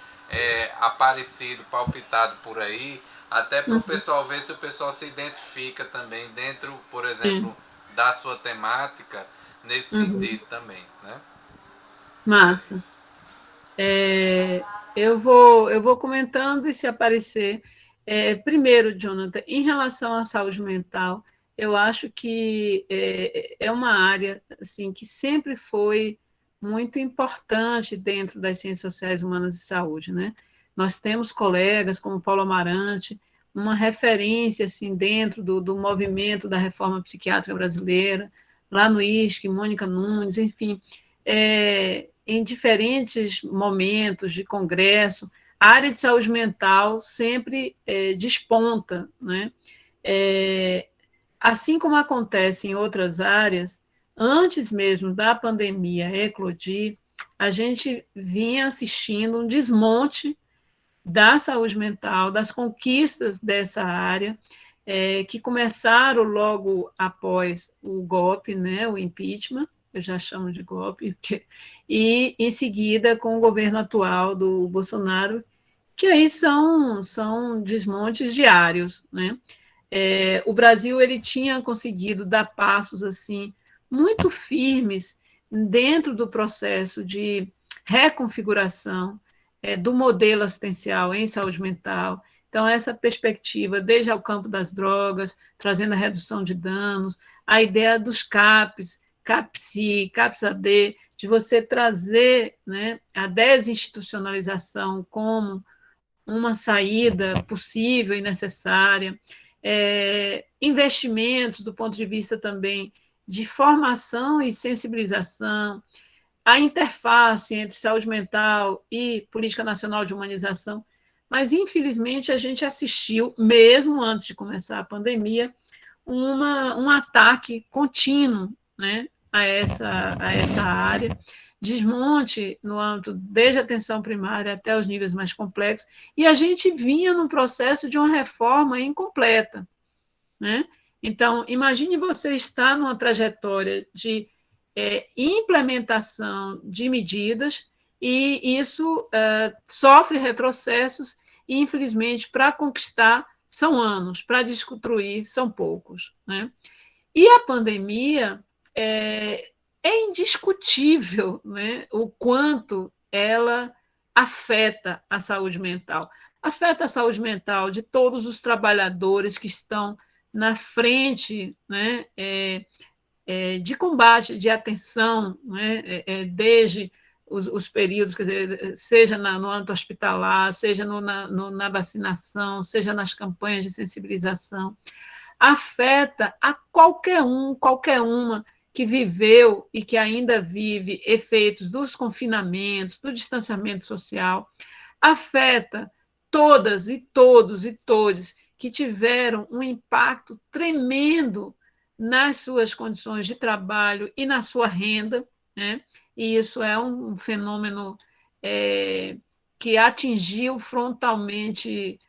aparecido, palpitado por aí? Até para o pessoal ver se o pessoal se identifica também dentro, por exemplo, da sua temática, nesse sentido também, né? Massa. Eu vou comentando e se aparecer. Primeiro, Jonathan, em relação à saúde mental, eu acho que é uma área assim, que sempre foi muito importante dentro das ciências sociais, humanas e saúde, né? Nós temos colegas como Paulo Amarante, uma referência assim, dentro do movimento da reforma psiquiátrica brasileira, lá no ISC, Mônica Nunes, enfim, em diferentes momentos de congresso, a área de saúde mental sempre desponta, né? Assim como acontece em outras áreas, antes mesmo da pandemia eclodir, a gente vinha assistindo um desmonte da saúde mental, das conquistas dessa área, que começaram logo após o golpe, né, o impeachment, eu já chamo de golpe, e em seguida com o governo atual do Bolsonaro, que aí são desmontes diários, né? O Brasil ele tinha conseguido dar passos assim muito firmes dentro do processo de reconfiguração do modelo assistencial em saúde mental. Então, essa perspectiva, desde o campo das drogas, trazendo a redução de danos, a ideia dos CAPs, CAPSI, CAPS-AD, de você trazer, né, a desinstitucionalização como uma saída possível e necessária, investimentos do ponto de vista também de formação e sensibilização, a interface entre saúde mental e política nacional de humanização, mas, infelizmente, a gente assistiu, mesmo antes de começar a pandemia, um ataque contínuo, né, a essa área, desmonte no âmbito desde a atenção primária até os níveis mais complexos, e a gente vinha num processo de uma reforma incompleta, né? Então, imagine você estar numa trajetória de implementação de medidas, e isso sofre retrocessos, e, infelizmente, para conquistar são anos, para desconstruir são poucos, né? E a pandemia é indiscutível, né, o quanto ela afeta a saúde mental. Afeta a saúde mental de todos os trabalhadores que estão na frente, né, de combate, de atenção, né, desde os períodos, quer dizer, seja no âmbito hospitalar, seja na vacinação, seja nas campanhas de sensibilização. Afeta a qualquer uma que viveu e que ainda vive efeitos dos confinamentos, do distanciamento social, afeta todas e todos e todes que tiveram um impacto tremendo nas suas condições de trabalho e na sua renda, né? E isso é um fenômeno que atingiu frontalmente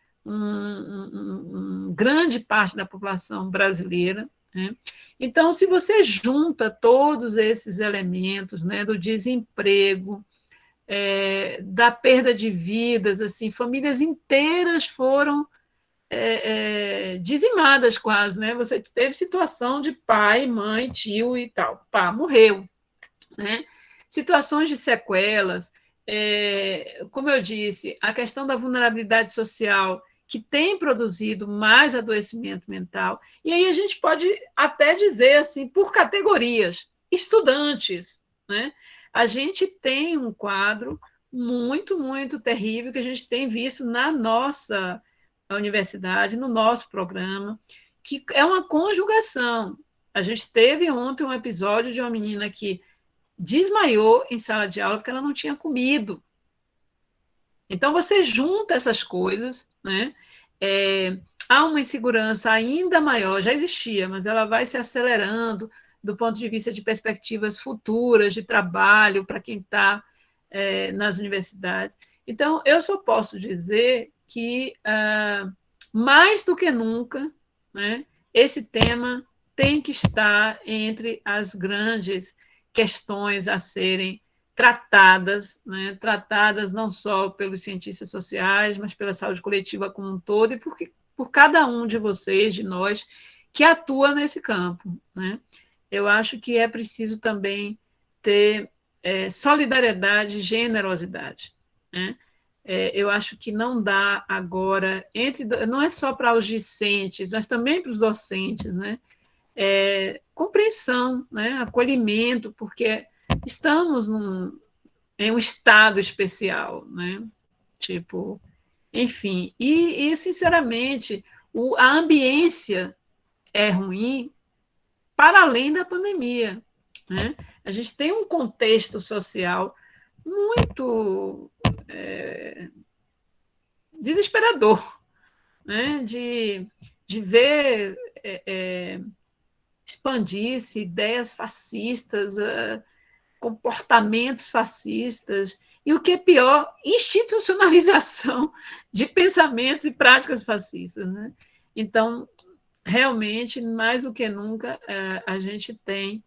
grande parte da população brasileira, né? Então, se você junta todos esses elementos, né, do desemprego, da perda de vidas, assim, famílias inteiras foram dizimadas quase, né? Você teve situação de pai, mãe, tio e tal, pá, morreu, né? Situações de sequelas, como eu disse, a questão da vulnerabilidade social, que tem produzido mais adoecimento mental, e aí a gente pode até dizer assim, por categorias, estudantes, né? A gente tem um quadro muito, muito terrível que a gente tem visto na nossa universidade, no nosso programa, que é uma conjugação. A gente teve ontem um episódio de uma menina que desmaiou em sala de aula porque ela não tinha comido. Então, você junta essas coisas, né? Há uma insegurança ainda maior, já existia, mas ela vai se acelerando do ponto de vista de perspectivas futuras de trabalho para quem está nas universidades. Então, eu só posso dizer que, mais do que nunca, né, esse tema tem que estar entre as grandes questões a serem tratadas, né, tratadas não só pelos cientistas sociais, mas pela saúde coletiva como um todo, e por cada um de vocês, de nós, que atua nesse campo, né? Eu acho que é preciso também ter solidariedade e generosidade, né? Eu acho que não dá agora, não é só para os discentes, mas também para os docentes, né? compreensão, né? Acolhimento, porque estamos em um estado especial, né? Tipo, enfim, sinceramente, a ambiência é ruim para além da pandemia, né? A gente tem um contexto social muito desesperador, né? De ver expandir-se ideias fascistas, comportamentos fascistas, e o que é pior, institucionalização de pensamentos e práticas fascistas, né? Então, realmente, mais do que nunca, a gente tem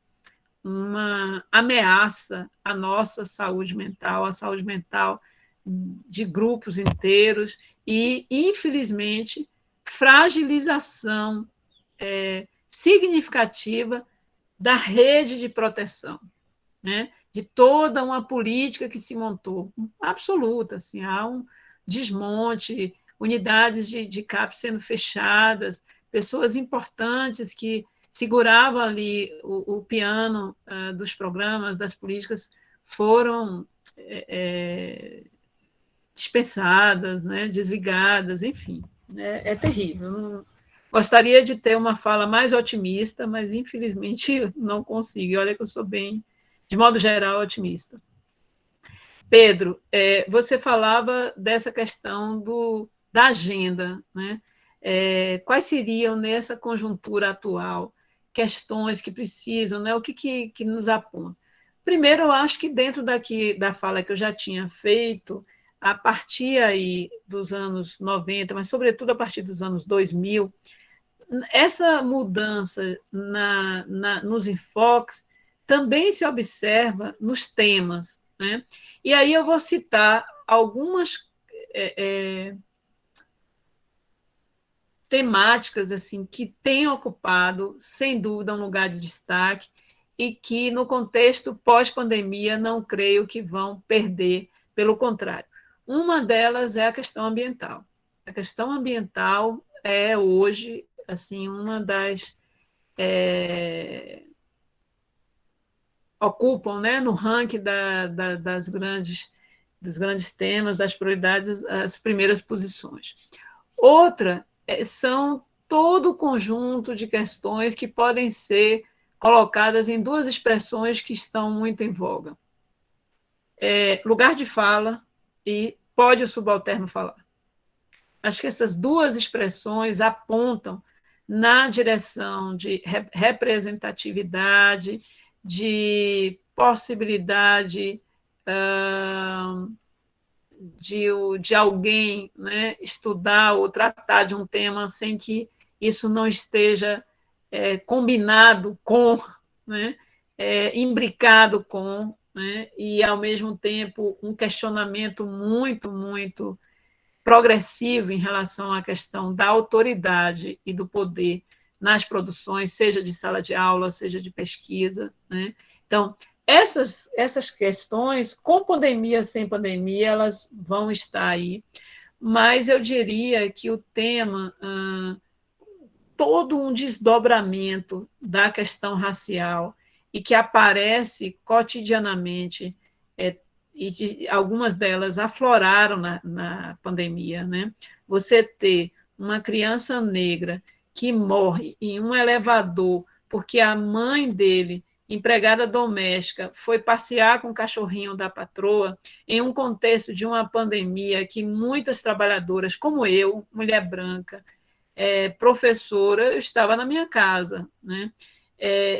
uma ameaça à nossa saúde mental, à saúde mental de grupos inteiros e, infelizmente, fragilização significativa da rede de proteção, né? De toda uma política que se montou, absoluta, assim, há um desmonte, unidades de CAP sendo fechadas, pessoas importantes que seguravam ali o piano dos programas, das políticas, foram dispensadas, né, desligadas, enfim, é terrível. Gostaria de ter uma fala mais otimista, mas, infelizmente, não consigo. E olha que eu sou bem, de modo geral, otimista. Pedro, você falava dessa questão da agenda, né? Quais seriam, nessa conjuntura atual, questões que precisam, né? O que nos aponta? Primeiro, eu acho que dentro da fala que eu já tinha feito, a partir aí dos anos 90, mas sobretudo a partir dos anos 2000, essa mudança nos enfoques também se observa nos temas, né? E aí eu vou citar algumas temáticas assim que têm ocupado, sem dúvida, um lugar de destaque e que, no contexto pós-pandemia, não creio que vão perder, pelo contrário. Uma delas é a questão ambiental. A questão ambiental é, hoje, assim, uma das... ocupam, né, no ranking dos grandes temas, das prioridades, as primeiras posições. Outra são todo o conjunto de questões que podem ser colocadas em duas expressões que estão muito em voga. Lugar de fala e pode o subalterno falar. Acho que essas duas expressões apontam na direção de representatividade, de possibilidade de alguém, né, estudar ou tratar de um tema sem que isso não esteja combinado com, né, imbricado com, né, e, ao mesmo tempo, um questionamento muito, muito progressivo em relação à questão da autoridade e do poder nas produções, seja de sala de aula, seja de pesquisa, né? Então, essas questões, com pandemia, sem pandemia, elas vão estar aí, mas eu diria que o tema, todo um desdobramento da questão racial e que aparece cotidianamente, e algumas delas afloraram na pandemia, né? Você ter uma criança negra que morre em um elevador porque a mãe dele, empregada doméstica, foi passear com o cachorrinho da patroa, em um contexto de uma pandemia que muitas trabalhadoras, como eu, mulher branca, professora, eu estava na minha casa, né?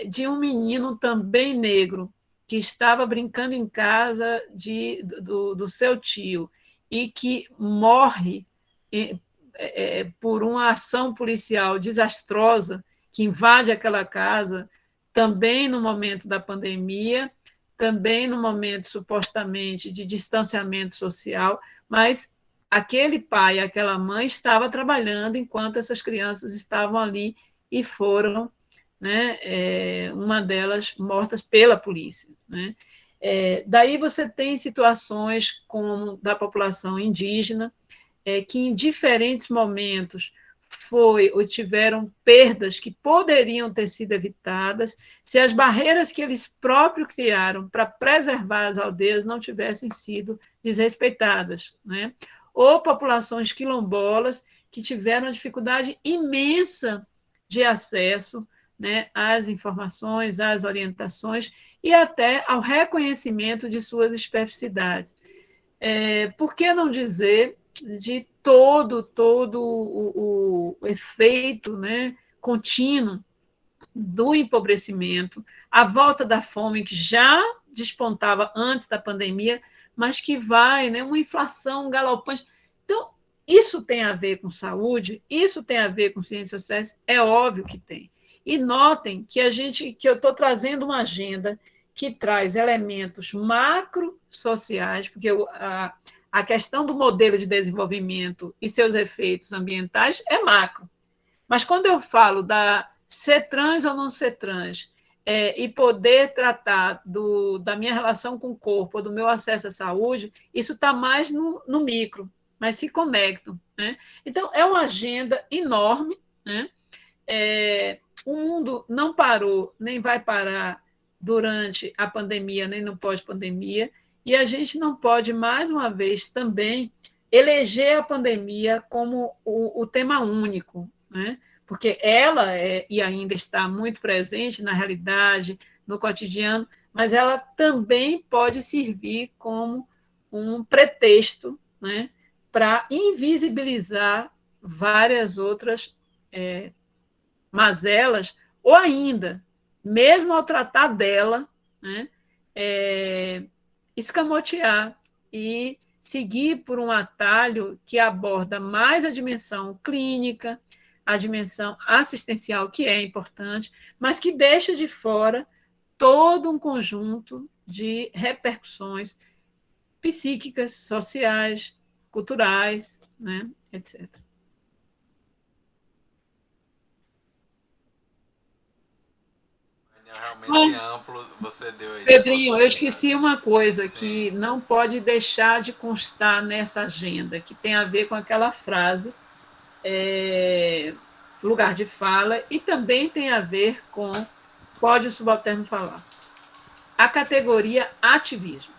De um menino também negro, que estava brincando em casa do seu tio e que morre por uma ação policial desastrosa que invade aquela casa, também no momento da pandemia, também no momento supostamente de distanciamento social, mas aquele pai, aquela mãe estava trabalhando enquanto essas crianças estavam ali e foram, né, uma delas mortas pela polícia, né? Daí você tem situações como da população indígena, que em diferentes momentos foi ou tiveram perdas que poderiam ter sido evitadas se as barreiras que eles próprios criaram para preservar as aldeias não tivessem sido desrespeitadas, né? Ou populações quilombolas que tiveram dificuldade imensa de acesso, né, às informações, às orientações e até ao reconhecimento de suas especificidades. Por que não dizer de todo o efeito, né, contínuo do empobrecimento, a volta da fome que já despontava antes da pandemia, mas que vai, né, uma inflação galopante. Então, isso tem a ver com saúde, isso tem a ver com ciências sociais, é óbvio que tem. E notem que eu estou trazendo uma agenda que traz elementos macro-sociais, porque a questão do modelo de desenvolvimento e seus efeitos ambientais é macro. Mas quando eu falo da ser trans ou não ser trans, e poder tratar da minha relação com o corpo, do meu acesso à saúde, isso está mais no micro, mas se conectam, né? Então, é uma agenda enorme, né? O mundo não parou, nem vai parar durante a pandemia, nem no pós-pandemia, e a gente não pode, mais uma vez, também eleger a pandemia como o tema único, né? Porque ela e ainda está muito presente na realidade, no cotidiano, mas ela também pode servir como um pretexto, né, para invisibilizar várias outras mazelas, ou ainda, mesmo ao tratar dela, né, escamotear e seguir por um atalho que aborda mais a dimensão clínica, a dimensão assistencial, que é importante, mas que deixa de fora todo um conjunto de repercussões psíquicas, sociais, culturais, né, etc. Realmente amplo, você deu aí. Pedrinho, eu esqueci uma coisa. Sim. Que não pode deixar de constar nessa agenda, que tem a ver com aquela frase, lugar de fala, e também tem a ver com pode o subalterno falar. A categoria ativismo.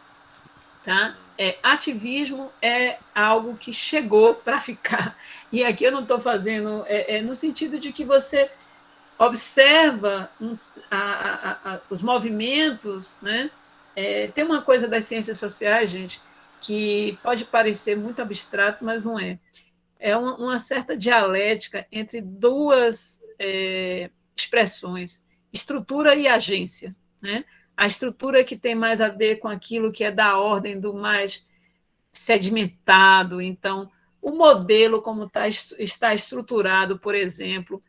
Tá? Ativismo é algo que chegou para ficar. E aqui eu não estou fazendo... no sentido de que você observa os movimentos, né? Tem uma coisa das ciências sociais, gente, que pode parecer muito abstrato, mas não é. É uma certa dialética entre duas expressões, estrutura e agência, né? A estrutura que tem mais a ver com aquilo que é da ordem do mais sedimentado. Então, o modelo como está estruturado, por exemplo,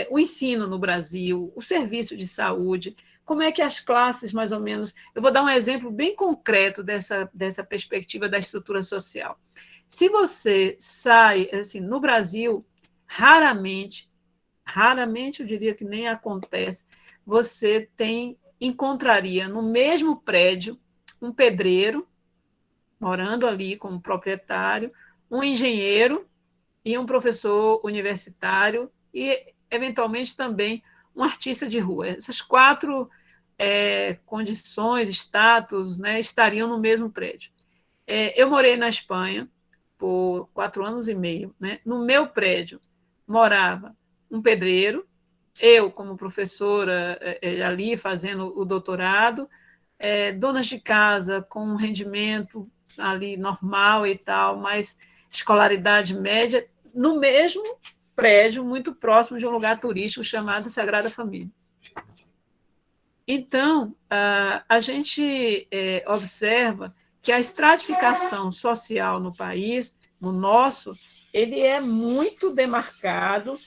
o ensino no Brasil, o serviço de saúde, como é que as classes, mais ou menos... Eu vou dar um exemplo bem concreto dessa perspectiva da estrutura social. Se você sai, assim, no Brasil, raramente, eu diria que nem acontece, você encontraria no mesmo prédio um pedreiro, morando ali como proprietário, um engenheiro e um professor universitário e, eventualmente, também um artista de rua. Essas 4 condições, status, né, estariam no mesmo prédio. Eu morei na Espanha por 4 anos e meio. Né? No meu prédio morava um pedreiro, eu como professora ali fazendo o doutorado, donas de casa com um rendimento ali normal e tal, mas escolaridade média, no mesmo prédio, muito próximo de um lugar turístico chamado Sagrada Família. Então, a gente observa que a estratificação social no país, no nosso, ele é muito demarcado,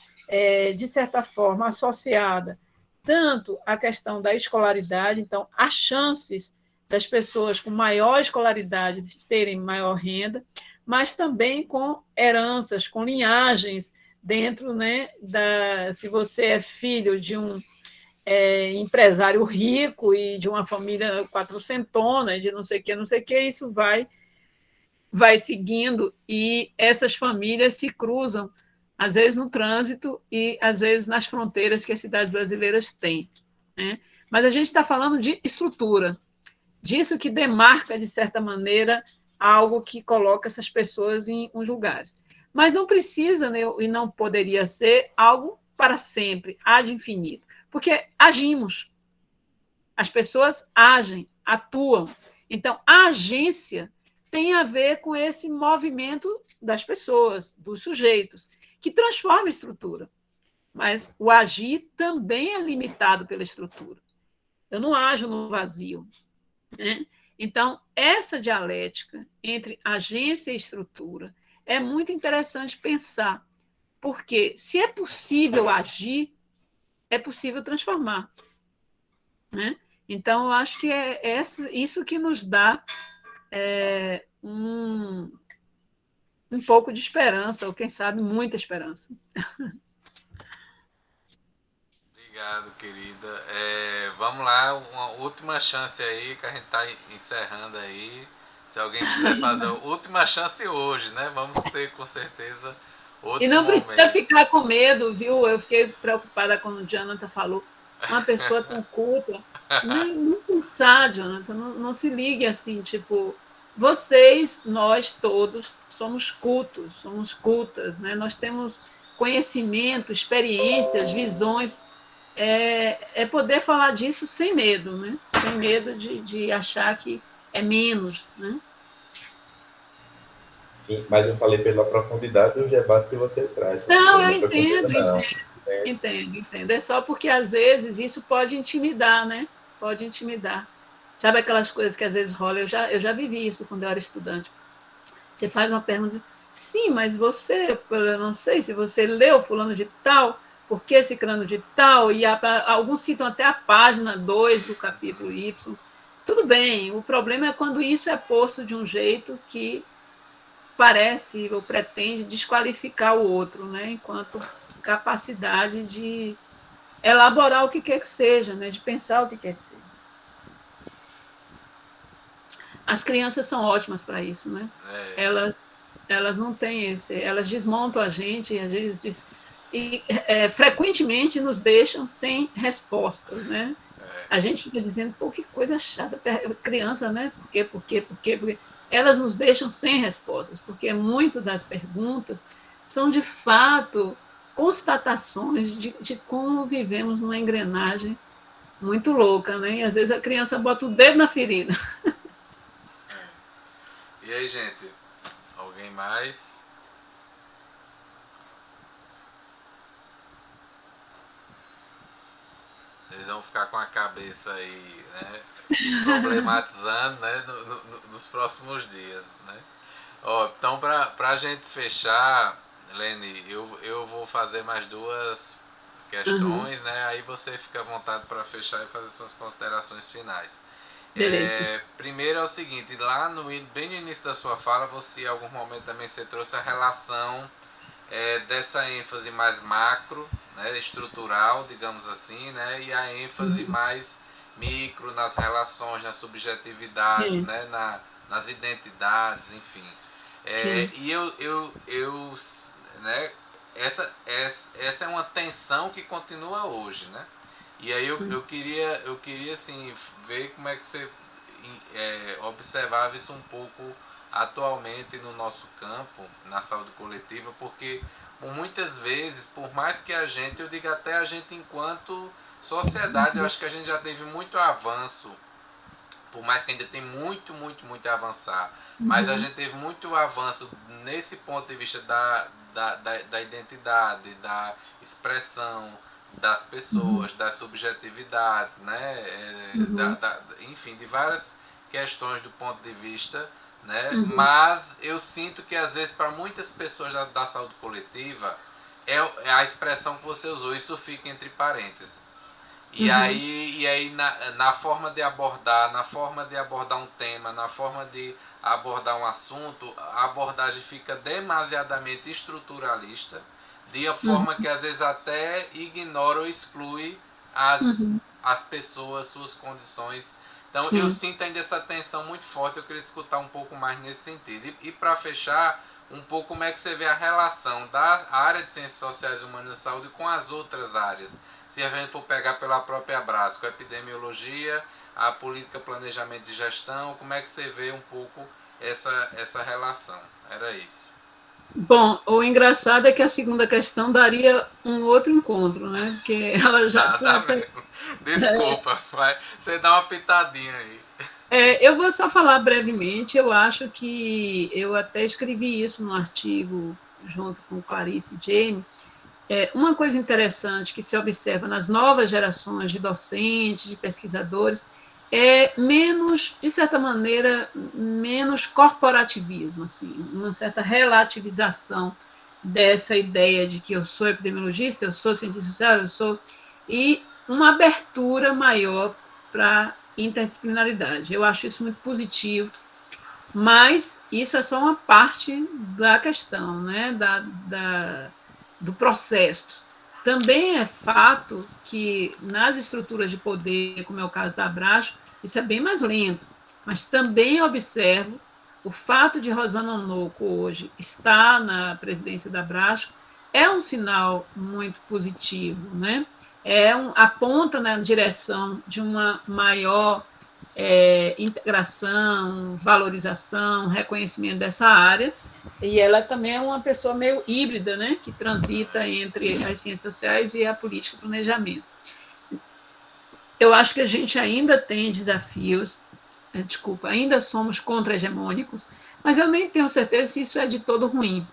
de certa forma, associada tanto à questão da escolaridade, então, as chances das pessoas com maior escolaridade de terem maior renda, mas também com heranças, com linhagens dentro, né, se você é filho de um empresário rico e de uma família quatrocentona, de não sei o que, isso vai seguindo, e essas famílias se cruzam às vezes no trânsito e às vezes nas fronteiras que as cidades brasileiras têm, né? Mas a gente está falando de estrutura, disso que demarca, de certa maneira, algo que coloca essas pessoas em uns lugares. Mas não precisa, né, e não poderia ser algo para sempre, ad infinito, porque agimos, as pessoas agem, atuam. Então, a agência tem a ver com esse movimento das pessoas, dos sujeitos, que transforma a estrutura. Mas o agir também é limitado pela estrutura. Eu não ajo no vazio, né? Então, essa dialética entre agência e estrutura é muito interessante pensar, porque se é possível agir, é possível transformar, né? Então, eu acho que é isso que nos dá um pouco de esperança, ou quem sabe muita esperança. Obrigado, querida. Vamos lá, uma última chance aí, que a gente está encerrando aí. Se alguém quiser fazer a última chance hoje, né? Vamos ter com certeza E outros não precisa momentos. ficar com medo, viu? Eu fiquei preocupada quando o Jonathan falou. Uma pessoa tão culta. Não pensar, Jonathan, não se ligue assim, tipo, vocês, nós todos, somos cultos, somos cultas, né? Nós temos conhecimento, experiências, visões. É poder falar disso sem medo, né? Sem medo de achar que é menos, né? Sim, mas eu falei pela profundidade dos debates que você traz, Não, professor. eu Não foi com medo, entendo, não. entendo. É só porque, às vezes, isso pode intimidar, né? Pode intimidar. Sabe aquelas coisas que às vezes rolam? Eu já vivi isso quando eu era estudante. Você faz uma pergunta, sim, mas você, eu não sei se você leu fulano de tal, por que esse crânio de tal, e alguns citam até a página 2 do capítulo Y. Tudo bem, o problema é quando isso é posto de um jeito que parece ou pretende desqualificar o outro, né, enquanto capacidade de elaborar o que quer que seja, né, de pensar o que quer que seja. As crianças são ótimas para isso, né? Elas não têm elas desmontam a gente, às vezes frequentemente nos deixam sem respostas, né? A gente fica dizendo, pô, que coisa chata, criança, né? Por quê? Porque elas nos deixam sem respostas, porque muito das perguntas são, de fato, constatações de como vivemos numa engrenagem muito louca, né? E às vezes a criança bota o dedo na ferida. E aí, gente? Alguém mais? Eles vão ficar com a cabeça aí, né? Problematizando, né? Nos próximos dias, né? Ó, então, pra gente fechar, Lene, eu vou fazer mais duas questões, né? Aí você fica à vontade para fechar e fazer suas considerações finais. Beleza. Primeiro é o seguinte, lá bem no início da sua fala, você em algum momento também você trouxe a relação dessa ênfase mais macro, né, estrutural, digamos assim, né, e a ênfase mais micro nas relações, nas subjetividades, Sim, né, nas identidades, enfim. sim. E né, essa é uma tensão que continua hoje, né? E aí eu queria assim, ver como é que você observava isso um pouco atualmente no nosso campo, na saúde coletiva, porque muitas vezes, por mais que eu digo até a gente enquanto sociedade, eu acho que a gente já teve muito avanço, por mais que ainda tem muito a avançar, mas a gente teve muito avanço nesse ponto de vista da identidade, da expressão das pessoas, das subjetividades, né? Enfim, de várias questões do ponto de vista, né? Mas eu sinto que às vezes para muitas pessoas da saúde coletiva é a expressão que você usou, isso fica entre parênteses. E aí na forma de abordar um tema, na forma de abordar um assunto, a abordagem fica demasiadamente estruturalista, de uma forma que às vezes até ignora ou exclui as pessoas, suas condições Então, Sim. eu sinto ainda essa tensão muito forte, eu queria escutar um pouco mais nesse sentido. E para fechar, um pouco como é que você vê a relação da área de Ciências Sociais, Humanas e Saúde com as outras áreas. Se a gente for pegar pela própria Abrasco, a epidemiologia, a política, planejamento e gestão, como é que você vê um pouco essa relação? Era isso. Bom, o engraçado é que a segunda questão daria um outro encontro, né? Porque ela já Tá trata. mesmo. Desculpa, vai. Você dá uma pitadinha aí. Eu vou só falar brevemente. Eu acho que eu até escrevi isso no artigo junto com Clarice e Jamie. Uma coisa interessante que se observa nas novas gerações de docentes, de pesquisadores, é menos, de certa maneira, menos corporativismo, assim, uma certa relativização dessa ideia de que eu sou epidemiologista, eu sou cientista social, e uma abertura maior para interdisciplinaridade. Eu acho isso muito positivo, mas isso é só uma parte da questão, né? Do processo. Também é fato que nas estruturas de poder, como é o caso da Abrasco, isso é bem mais lento, mas também observo o fato de Rosana Onoco hoje estar na presidência da Abrasco é um sinal muito positivo, né? Aponta na direção de uma maior integração, valorização, reconhecimento dessa área. E ela também é uma pessoa meio híbrida, né, que transita entre as ciências sociais e a política e planejamento. Eu acho que a gente ainda tem desafios, ainda somos contra-hegemônicos, mas eu nem tenho certeza se isso é de todo ruim,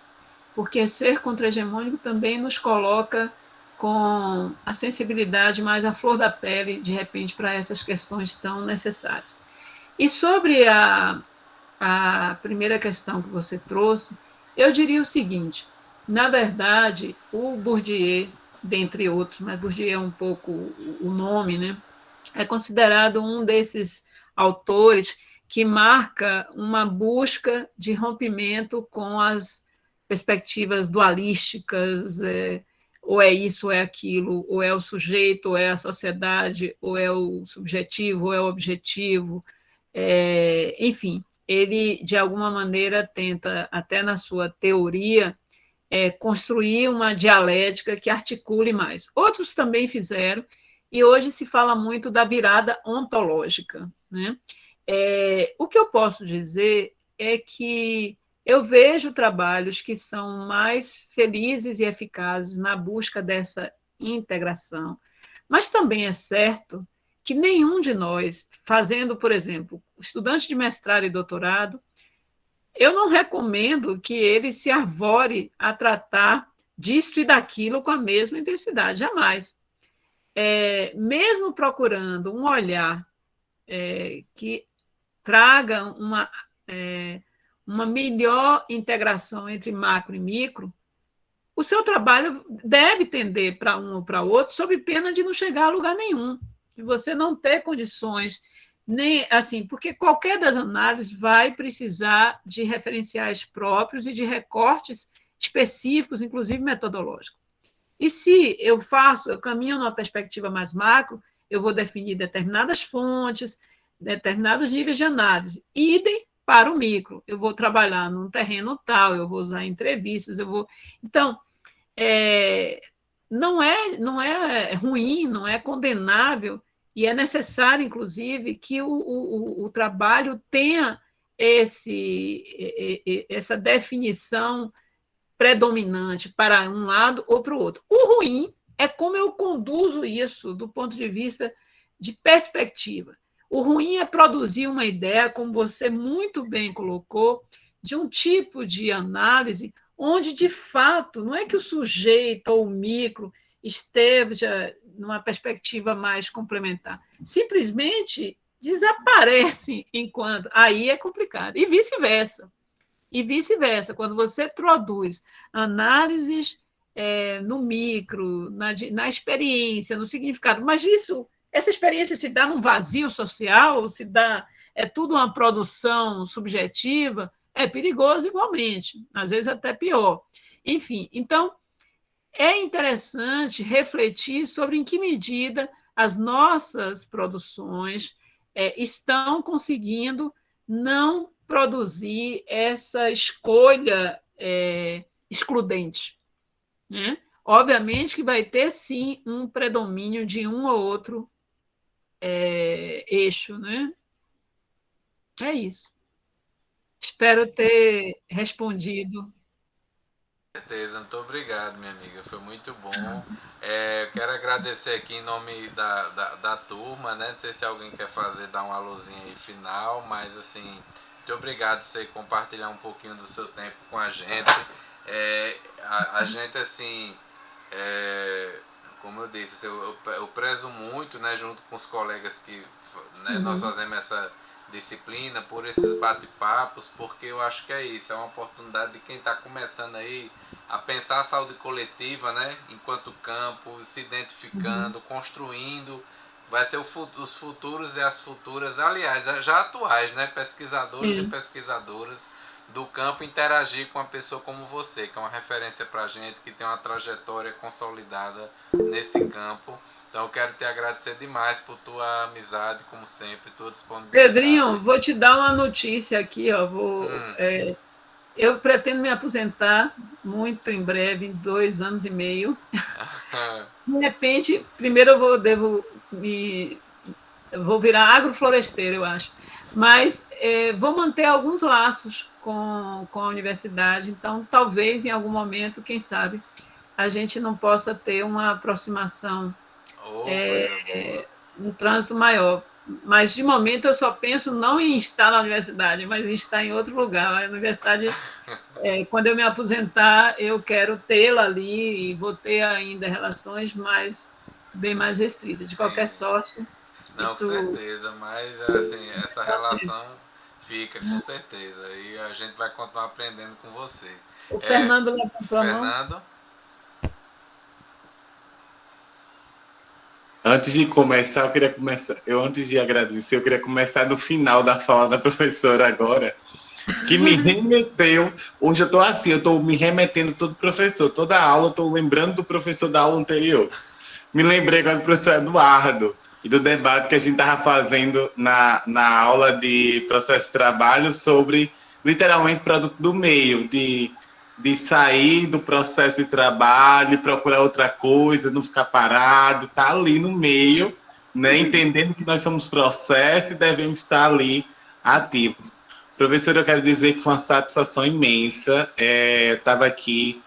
porque ser contra-hegemônico também nos coloca com a sensibilidade mais à flor da pele, de repente, para essas questões tão necessárias. E sobre a primeira questão que você trouxe, eu diria o seguinte: na verdade, o Bourdieu, dentre outros, mas Bourdieu é um pouco o nome, né, é considerado um desses autores que marca uma busca de rompimento com as perspectivas dualísticas, ou é isso, ou é aquilo, ou é o sujeito, ou é a sociedade, ou é o subjetivo, ou é o objetivo, enfim, ele, de alguma maneira, tenta, até na sua teoria, construir uma dialética que articule mais. Outros também fizeram, e hoje se fala muito da virada ontológica, né? O que eu posso dizer é que eu vejo trabalhos que são mais felizes e eficazes na busca dessa integração, mas também é certo que nenhum de nós, fazendo, por exemplo, estudante de mestrado e doutorado, eu não recomendo que ele se arvore a tratar disto e daquilo com a mesma intensidade, jamais. Mesmo procurando um olhar que traga uma melhor integração entre macro e micro, o seu trabalho deve tender para um ou para outro, sob pena de não chegar a lugar nenhum, de você não ter condições, nem assim, porque qualquer das análises vai precisar de referenciais próprios e de recortes específicos, inclusive metodológicos. E se eu caminho numa perspectiva mais macro, eu vou definir determinadas fontes, determinados níveis de análise. Idem para o micro. Eu vou trabalhar num terreno tal, eu vou usar entrevistas, Então, não é ruim, não é condenável, e é necessário, inclusive, que o trabalho tenha essa definição predominante para um lado ou para o outro. O ruim é como eu conduzo isso do ponto de vista de perspectiva. O ruim é produzir uma ideia, como você muito bem colocou, de um tipo de análise onde, de fato, não é que o sujeito ou o micro esteja numa perspectiva mais complementar, simplesmente desaparece enquanto... Aí é complicado. E vice-versa. E vice-versa, quando você produz análises no micro, na experiência, no significado, mas essa experiência se dá num vazio social, é tudo uma produção subjetiva, é perigoso igualmente, às vezes até pior. Enfim, então, é interessante refletir sobre em que medida as nossas produções estão conseguindo não produzir essa escolha excludente, né? Obviamente que vai ter, sim, um predomínio de um ou outro eixo, né? É isso. Espero ter respondido. Com certeza, muito obrigado, minha amiga, foi muito bom. Eu quero agradecer aqui em nome da turma, né? Não sei se alguém quer dar um alôzinho aí final, mas assim, muito obrigado por você compartilhar um pouquinho do seu tempo com a gente. A gente, assim, como eu disse, assim, eu prezo muito, né, junto com os colegas que, né, nós fazemos essa disciplina, por esses bate-papos, porque eu acho que é isso, é uma oportunidade de quem está começando aí a pensar a saúde coletiva, né, enquanto campo, se identificando, construindo, vai ser os futuros e as futuras, aliás, já atuais, né, pesquisadores e pesquisadoras do campo, interagir com uma pessoa como você, que é uma referência para a gente, que tem uma trajetória consolidada nesse campo. Então eu quero te agradecer demais por tua amizade, como sempre, tua disponibilidade. Pedrinho, vou te dar uma notícia aqui, ó. Eu pretendo me aposentar muito em breve, em 2 anos e meio. De repente, primeiro eu vou virar agrofloresteiro, eu acho. Mas vou manter alguns laços com a universidade, então talvez em algum momento, quem sabe, a gente não possa ter uma aproximação, um trânsito maior. Mas, de momento, eu só penso não em estar na universidade, mas em estar em outro lugar. A universidade, quando eu me aposentar, eu quero tê-la ali e vou ter ainda relações bem mais restritas. De qualquer sorte. Não, com certeza, mas assim, essa relação fica, com certeza. E a gente vai continuar aprendendo com você. O Fernando levantou a mão. Fernando? Antes de começar, antes de agradecer, eu queria começar no final da fala da professora agora, que me remeteu, hoje eu estou assim, eu estou me remetendo todo professor, toda aula eu estou lembrando do professor da aula anterior. Me lembrei agora do professor Eduardo e do debate que a gente estava fazendo na aula de processo de trabalho sobre, literalmente, produto do meio, de sair do processo de trabalho, procurar outra coisa, não ficar parado, tá ali no meio, né, entendendo que nós somos processo e devemos estar ali ativos. Professor, eu quero dizer que foi uma satisfação imensa, estava aqui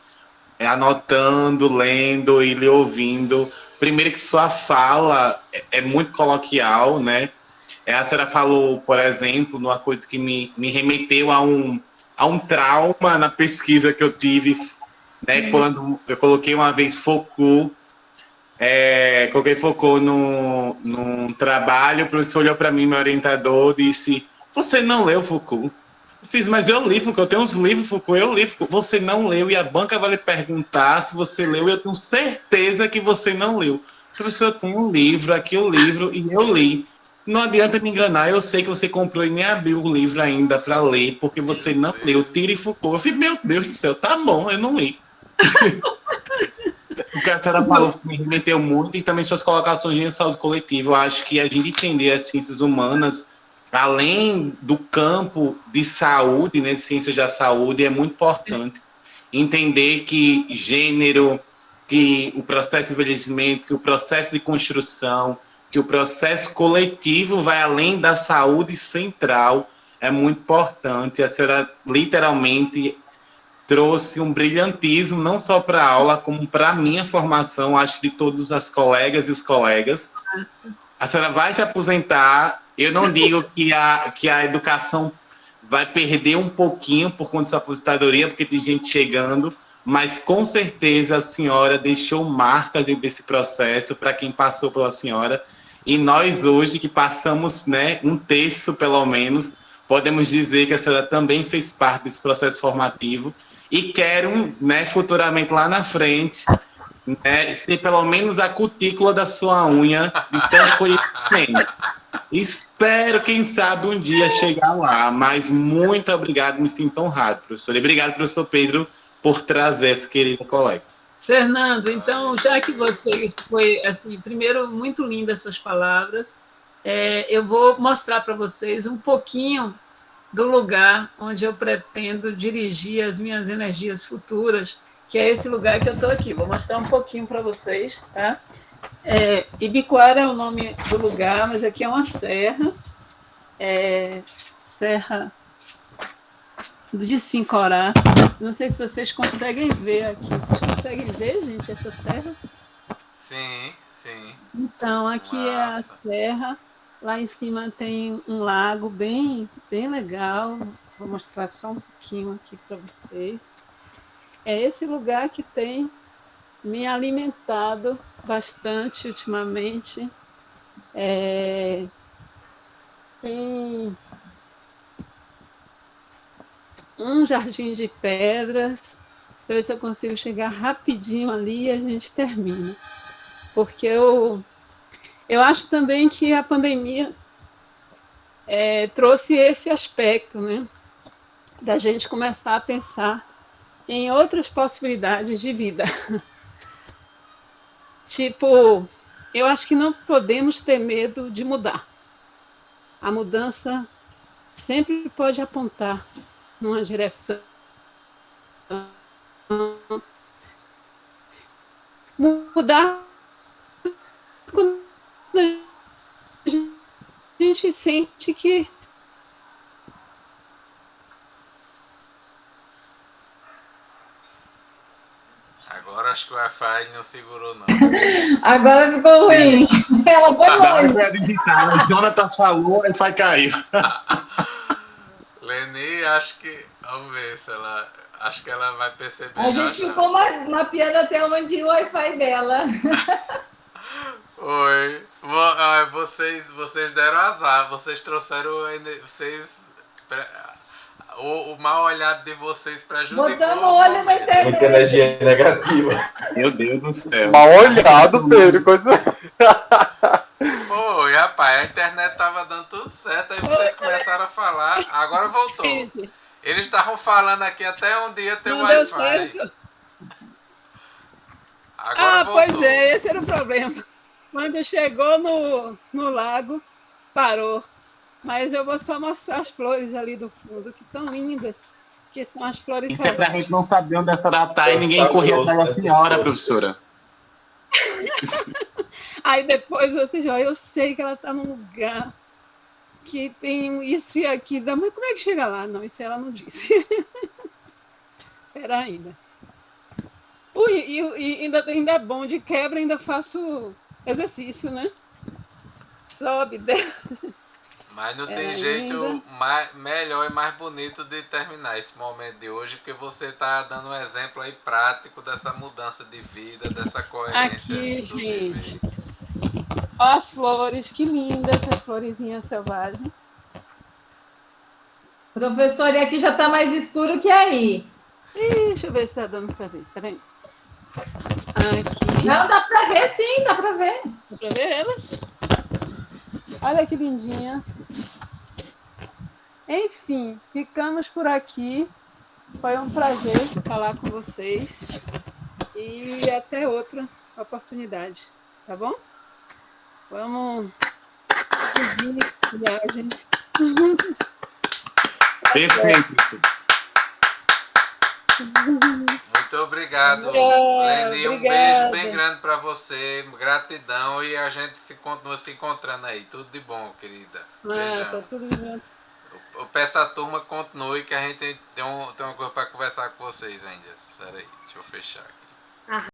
anotando, lendo e lhe ouvindo. Primeiro que sua fala é muito coloquial, né? A senhora falou, por exemplo, numa coisa que me remeteu a um trauma na pesquisa que eu tive, né? Quando eu coloquei uma vez Foucault, coloquei Foucault num trabalho, o professor olhou para mim, meu orientador, disse: "Você não leu Foucault?" Eu fiz: "Mas eu li Foucault, eu tenho uns livros Foucault, eu li Foucault." "Você não leu e a banca vai lhe perguntar se você leu, e eu tenho certeza que você não leu." "Professor, eu tenho um livro, aqui o livro, e eu li." "Não adianta me enganar, eu sei que você comprou e nem abriu o livro ainda para ler, porque você não leu. Tire Foucault." Eu falei: "Meu Deus do céu, tá bom, eu não li." O que a senhora falou me remeteu muito, e também suas colocações em saúde coletiva. Eu acho que a gente entender as ciências humanas, além do campo de saúde, né, de ciências da saúde, é muito importante. Entender que gênero, que o processo de envelhecimento, que o processo de construção, que o processo coletivo vai além da saúde central, é muito importante. A senhora literalmente trouxe um brilhantismo, não só para a aula, como para a minha formação, acho, de todas as colegas e os colegas. A senhora vai se aposentar. Eu não digo que a educação vai perder um pouquinho por conta dessa aposentadoria, porque tem gente chegando, mas com certeza a senhora deixou marcas desse processo para quem passou pela senhora. E nós hoje, que passamos, né, um terço pelo menos, podemos dizer que a senhora também fez parte desse processo formativo e quero, né, futuramente lá na frente, né, ser pelo menos a cutícula da sua unha de tanto conhecimento. Espero, quem sabe, um dia chegar lá, mas muito obrigado, me sinto honrado, professor. E obrigado, professor Pedro, por trazer essa querida colega. Fernando, então, já que você foi, assim, primeiro, muito lindas suas palavras, eu vou mostrar para vocês um pouquinho do lugar onde eu pretendo dirigir as minhas energias futuras, que é esse lugar que eu estou aqui. Vou mostrar um pouquinho para vocês, tá? Ibicoara é o nome do lugar, mas aqui é uma serra, Serra de Sincorá. Não sei se vocês conseguem ver aqui. Vocês conseguem ver, gente, essa serra? Sim, sim. Então, aqui é a serra. Lá em cima tem um lago bem, bem legal. Vou mostrar só um pouquinho aqui para vocês. É esse lugar que tem me alimentado bastante ultimamente. Tem um jardim de pedras. Para ver se eu consigo chegar rapidinho ali e a gente termina. Porque eu acho também que a pandemia trouxe esse aspecto, né? Da gente começar a pensar em outras possibilidades de vida. Tipo, eu acho que não podemos ter medo de mudar. A mudança sempre pode apontar numa direção. Mudar quando a gente sente que Agora acho que o Wi-Fi não segurou, não. Agora ficou ruim. Ela foi longe. O Jonathan falou, o Wi-Fi caiu. Leni, acho que... Vamos ver se ela... Acho que ela vai perceber. A gente ficou mapeando até onde o Wi-Fi dela. Oi. Vocês deram azar. Vocês trouxeram... O mal olhado de vocês prejudicou. Botamos olho na internet. Muita energia negativa. Meu Deus do céu. Mal olhado, Pedro. Coisa... Foi, rapaz. A internet tava dando tudo certo. Aí vocês começaram a falar. Agora voltou. Eles estavam falando aqui até um dia ter Wi-Fi. Agora voltou. Pois é, esse era o problema. Quando chegou no lago, parou. Mas eu vou só mostrar as flores ali do fundo, que são lindas, que são as flores salvagens. Isso é pra gente não saber onde essa data tá e ninguém corria atrás da senhora, professora. Aí depois vocês vão, eu sei que ela está num lugar que tem isso e aquilo, mas como é que chega lá? Não, isso ela não disse. Espera ainda. E ainda é bom, de quebra ainda faço exercício, né? Sobe, desce. Mas não tem jeito melhor e mais bonito de terminar esse momento de hoje, porque você está dando um exemplo aí prático dessa mudança de vida, dessa coerência. Aqui, gente. Ó as flores, que lindas essas florezinhas selvagens. Professor, e aqui já está mais escuro que aí. Deixa eu ver se está dando para ver. Peraí. Aqui. Não, dá para ver, sim, dá para ver. Dá para ver elas? Olha que lindinhas. Enfim, ficamos por aqui. Foi um prazer falar com vocês. E até outra oportunidade, tá bom? Vamos seguir viagem. Perfeito. Muito obrigado, Leni. Um beijo bem grande para você. Gratidão e a gente continua se encontrando aí. Tudo de bom, querida. Nossa, tudo de bom. Eu peço à turma continue que a gente tem uma coisa para conversar com vocês ainda. Espera aí, deixa eu fechar aqui.